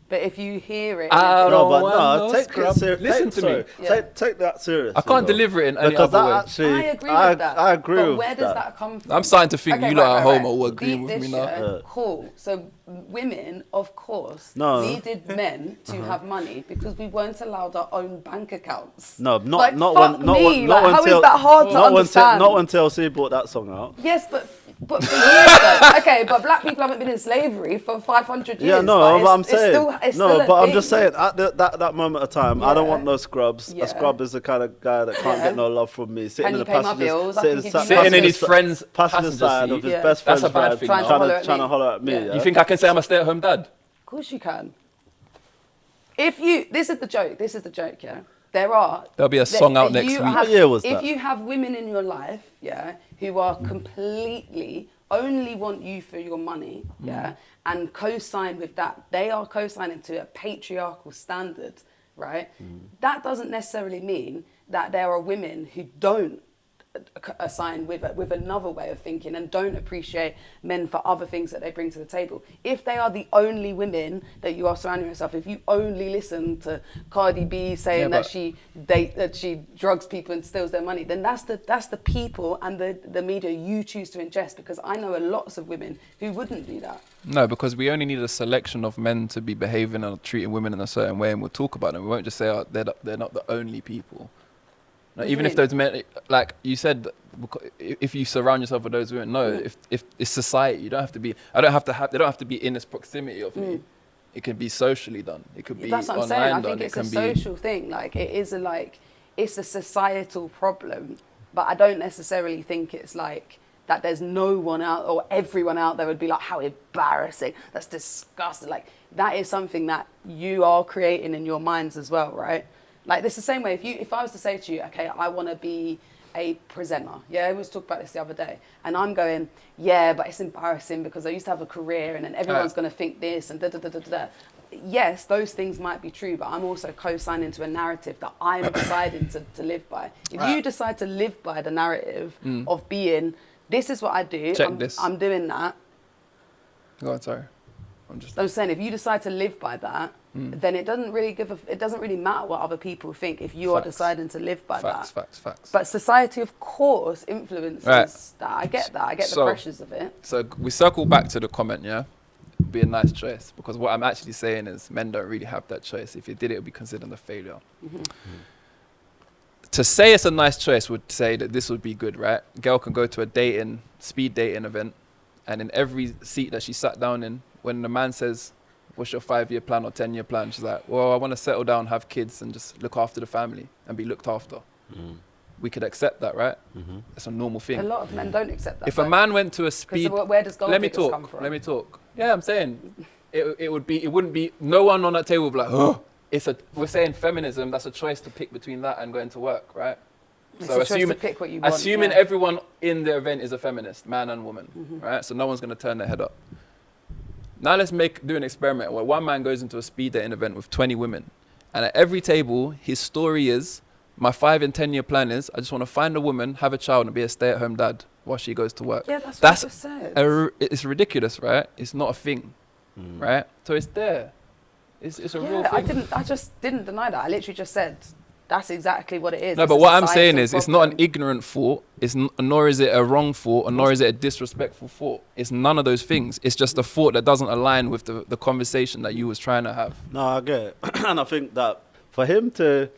But if you hear it, take it serious. Listen to me. Take that seriously. I can't deliver it in any because other way. Actually, I agree with that. I agree but with where does that. that come from? I'm starting to think you lot at home are all agreeing Deep with me this now. year, cool. So women, of course, No. needed men to have money because we weren't allowed our own bank accounts. No, not like, not fuck when not me. when not Like, how until is that hard to not understand? Not until TLC brought that song out. Yes, but for years though. Okay, but black people haven't been in slavery for 500 years. Yeah, no, but I'm it's saying still a but I'm thing. just saying at that moment of time, I don't Yeah. want no scrubs. Yeah. A scrub is the kind of guy that can't get no love from me. Sitting Can in you the pay my passengers, bills? I sitting can give you Sitting in his friend's passenger passenger side seat. of his Yeah. best That's friend's a bad ride, thing Trying now. to holler at trying me. to holler at me. Yeah. Yeah. You think I can say I'm a stay-at-home dad? Of course you can. This is the joke, yeah. There'll be a song out next week. What year was that? If you have women in your life, yeah, who are completely only want you for your money, yeah, and co-sign with that, they are co-signing to a patriarchal standard, right? That doesn't necessarily mean that there are women who don't assign with another way of thinking and don't appreciate men for other things that they bring to the table. If they are the only women that you are surrounding yourself, if you only listen to Cardi B saying that she drugs people and steals their money, then that's the people and the media you choose to ingest, because I know lots of women who wouldn't do that. No, because we only need a selection of men to be behaving and treating women in a certain way, and we'll talk about them. We won't just say they're not the only people. Like, even if those men, like you said, if you surround yourself with those women, no, if it's society, you don't have to be. They don't have to be in this proximity of me. It can be socially done. It could be That's what I'm online saying. I done. think it's it a can social thing. Like it's a societal problem. But I don't necessarily think it's like that. There's no one out or everyone out there would be like, how embarrassing. That's disgusting. Like that is something that you are creating in your minds as well, right? Like, it's the same way, if I was to say to you, okay, I want to be a presenter. Yeah, we was talking about this the other day. And I'm going, yeah, but it's embarrassing because I used to have a career and then everyone's going to think this and da-da-da-da-da. Yes, those things might be true, but I'm also co-signing to a narrative that I'm deciding to live by. If you decide to live by the narrative of being, this is what I do, I'm doing that. Go on, sorry. I'm saying, if you decide to live by that, then it doesn't really matter what other people think if you are deciding to live by that. Facts. But society, of course, influences that. I get that. I get the pressures of it. So we circle back to the comment, yeah? Be a nice choice. Because what I'm actually saying is men don't really have that choice. If you did, it would be considered a failure. To say it's a nice choice would say that this would be good, right? Girl can go to a speed dating event, and in every seat that she sat down in, when the man says, what's your 5-year plan or 10-year plan? She's like, well, I want to settle down, have kids, and just look after the family and be looked after. We could accept that, right? It's a normal thing. A lot of men don't accept that. If a man went to a speed... Where does gold diggers come from? Let me talk. Yeah, I'm saying it wouldn't be... No one on that table would be like, oh, we're saying feminism, that's a choice to pick between that and going to work, right? It's a choice to pick what you want. Assuming everyone in the event is a feminist, man and woman, right? So no one's going to turn their head up. Now let's do an experiment where one man goes into a speed dating event with 20 women. And at every table, his story is, my 5 and 10-year plan is, I just want to find a woman, have a child, and be a stay-at-home dad while she goes to work. Yeah, that's what I just said. It's ridiculous, right? It's not a thing, right? So it's there. It's a real thing. I just didn't deny that. I literally just said, that's exactly what it is. No, but what I'm saying is, it's not an ignorant thought, nor is it a wrong thought, nor is it a disrespectful thought. It's none of those things. It's just a thought that doesn't align with the conversation that you was trying to have. No, I get it. And I think that for him to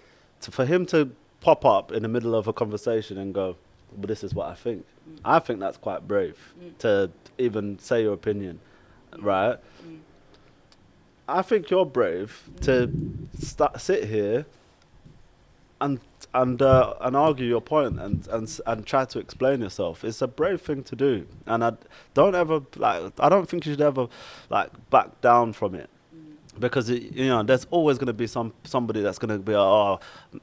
pop up in the middle of a conversation and go, but this is what I think that's quite brave to even say your opinion, right? I think you're brave to sit here and argue your point and try to explain yourself. It's a brave thing to do, and I don't think you should ever back down from it, because there's always going to be somebody that's going to be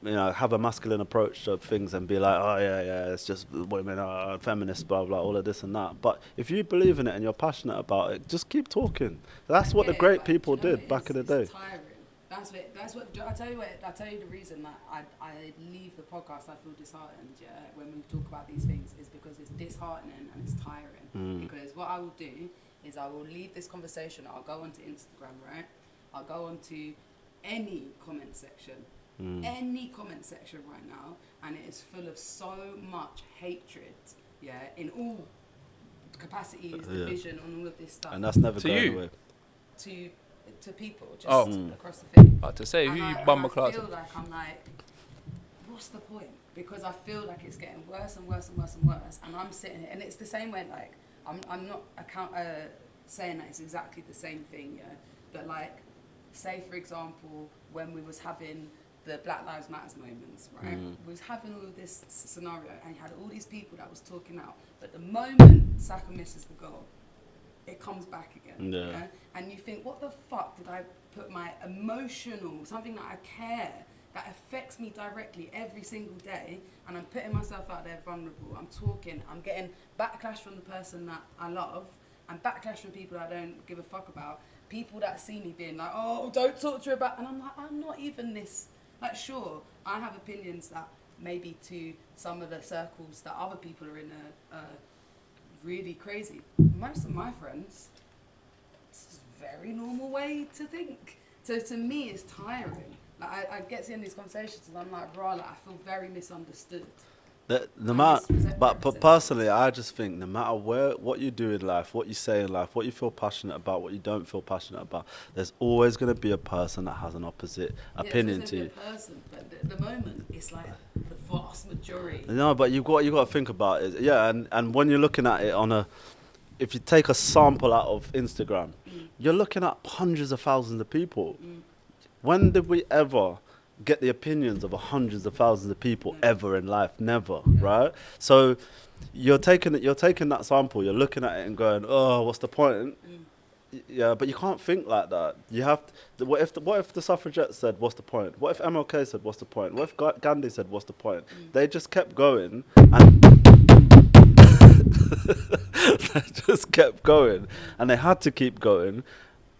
have a masculine approach to things and be like, oh yeah, it's just women are feminists, blah blah, all of this and that. But if you believe in it and you're passionate about it, just keep talking. That's what the great people did back in the day. Tiring. That's what I tell you. The reason that I leave the podcast, I feel disheartened. Yeah, when we talk about these things, is because it's disheartening and it's tiring. Because what I will do is I will leave this conversation. I'll go onto Instagram, right? I'll go onto any comment section right now, and it is full of so much hatred. Yeah, in all capacities, division, on all of this stuff. And that's never going away. To people, just across the thing. To say, who you bummer class? I feel like I'm like, what's the point? Because I feel like it's getting worse and worse and worse and worse. And I'm sitting here, and it's the same way, like, I'm not saying that it's exactly the same thing, yeah? But like, say for example, when we was having the Black Lives Matter moments, right? We was having all of this scenario, and you had all these people that was talking out. But the moment Saka misses the goal, it comes back again. Yeah? And you think, what the fuck did I put my emotional, something that I care, that affects me directly every single day, and I'm putting myself out there vulnerable, I'm talking, I'm getting backlash from the person that I love, and backlash from people that I don't give a fuck about, people that see me being like, oh, don't talk to her about, and I'm like, I'm not even this, like, sure, I have opinions that maybe to some of the circles that other people are in are really crazy. Most of my friends, it's a very normal way to think. So to me, it's tiring. Like I get to end these conversations and I'm like, I feel very misunderstood. But personally, I just think no matter what you do in life, what you say in life, what you feel passionate about, what you don't feel passionate about, there's always going to be a person that has an opposite opinion to you. But at the moment, it's like the vast majority. No, but you got to think about it. Yeah, and when you're looking at it if you take a sample out of Instagram, you're looking at hundreds of thousands of people. When did we ever get the opinions of hundreds of thousands of people ever in life? Never, right? So you're taking that sample, you're looking at it and going, oh, what's the point? Yeah, but you can't think like that. You have what if the suffragettes said, what's the point? What if MLK said, what's the point? What if Gandhi said, what's the point? They just kept going and they just kept going, and they had to keep going,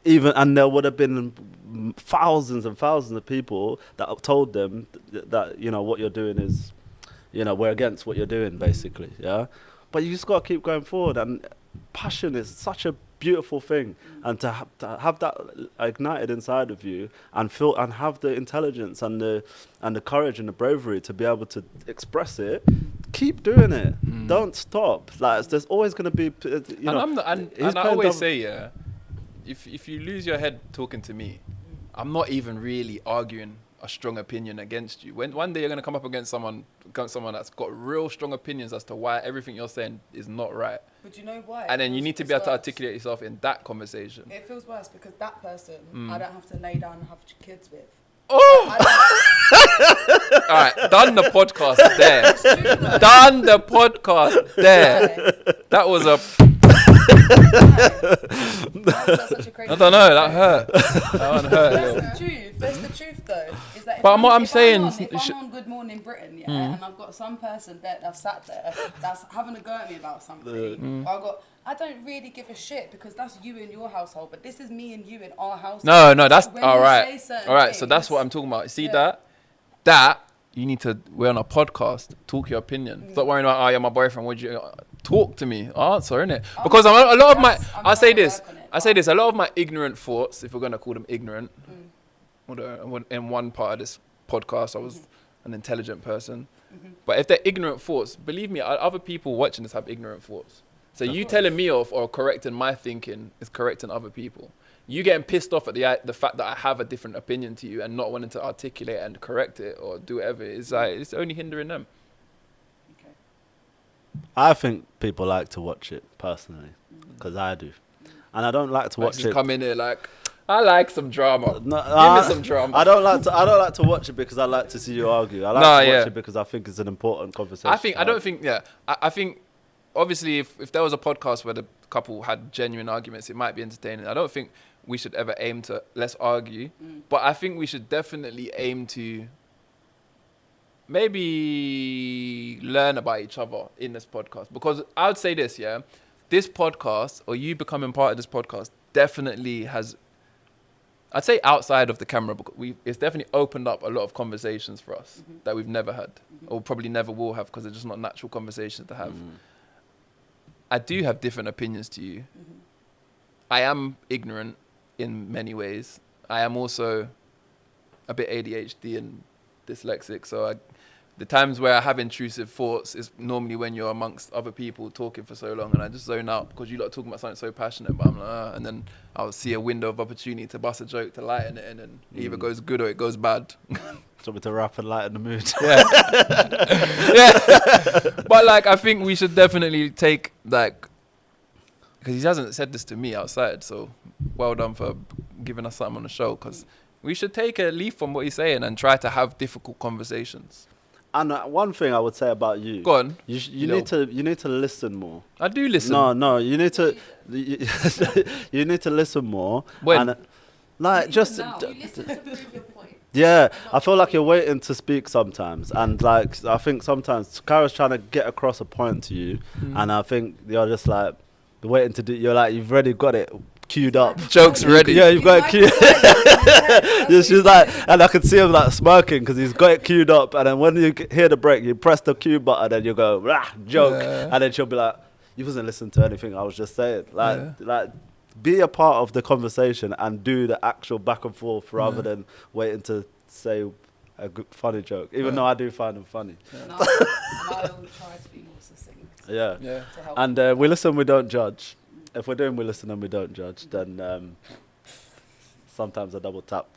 and there would have been thousands and thousands of people that told them that what you're doing is, we're against what you're doing, basically. Yeah, but you just got to keep going forward, and passion is such a beautiful thing, and to have that ignited inside of you and feel and have the intelligence and the courage and the bravery to be able to express it, keep doing it. Don't stop. Like, there's always going to be and I always say, if you lose your head talking to me, I'm not even really arguing a strong opinion against you. When one day you're going to come up against someone that's got real strong opinions as to why everything you're saying is not right. But you know why? And then you need to be able to articulate yourself in that conversation. It feels worse because that person I don't have to lay down and have kids with. Oh! All right, done the podcast there. Done the podcast there. That was a... I don't know, that hurt. That one hurt. That's the truth. That's the truth, though. Is that But what I'm saying if I'm on Good Morning Britain, and I've got some person that's sat there that's having a go at me about something, I don't really give a shit because that's you in your household, but this is me and you in our household. No, that's all right. All right, so that's what I'm talking about. See that you need to. We're on a podcast. Talk your opinion. Stop worrying about you're my boyfriend. Would you talk to me? Answer, innit? Because a lot of my, I say this. A lot of my ignorant thoughts, if we're gonna call them ignorant, although in one part of this podcast I was an intelligent person, but if they're ignorant thoughts, believe me, other people watching this have ignorant thoughts. So you telling me off or correcting my thinking is correcting other people. You getting pissed off at the fact that I have a different opinion to you and not wanting to articulate and correct it or do whatever, it's only hindering them. Okay. I think people like to watch it personally, because I do, and I don't like to watch it. Come in here like, I like some drama. No, give me some drama. I don't like to watch it because I like to see you argue. I like to watch it because I think it's an important conversation. I think obviously if there was a podcast where the couple had genuine arguments, it might be entertaining. I don't think we should ever aim to let's argue, but I think we should definitely aim to maybe learn about each other in this podcast. Because I would say this, this podcast, or you becoming part of this podcast, definitely has, I'd say outside of the camera, because it's definitely opened up a lot of conversations for us that we've never had, or probably never will have, because they're just not natural conversations to have. I do have different opinions to you. I am ignorant in many ways. I am also a bit ADHD and dyslexic, so the times where I have intrusive thoughts is normally when you're amongst other people talking for so long, and I just zone out because you lot are talking about something so passionate, but I'm like, and then I'll see a window of opportunity to bust a joke to lighten it, and then it either goes good or it goes bad. Something to rap and lighten the mood. Yeah. But like, I think we should definitely take like, because he hasn't said this to me outside, so well done for giving us something on the show, because we should take a leaf from what he's saying and try to have difficult conversations. And one thing I would say about you, go on. You need to listen more. I do listen. No, you need to you need to listen more. When? And, like, just You listen to prove your point. yeah, I feel like you're waiting to speak sometimes, and like I think sometimes Kaira's trying to get across a point to you, and I think you're just like waiting to do. You're like, you've already got it queued up. Jokes ready. Yeah, you've got it queued. Yeah, she's like, and I can see him like smirking because he's got it queued up. And then when you hear the break, you press the cue button and you go, rah, joke. Yeah. And then she'll be like, you wasn't listening to anything I was just saying. Like, be a part of the conversation and do the actual back and forth rather than waiting to say a good, funny joke. Even though I do find them funny. Yeah. And I will try to be more succinct. Yeah. To help. And we listen, we don't judge. If we're doing we listen and we don't judge, then sometimes I double tap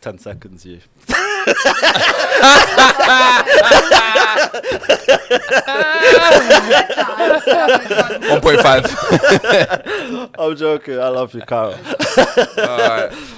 10 seconds you. 1.5. I'm joking. I love you, Carol. All right.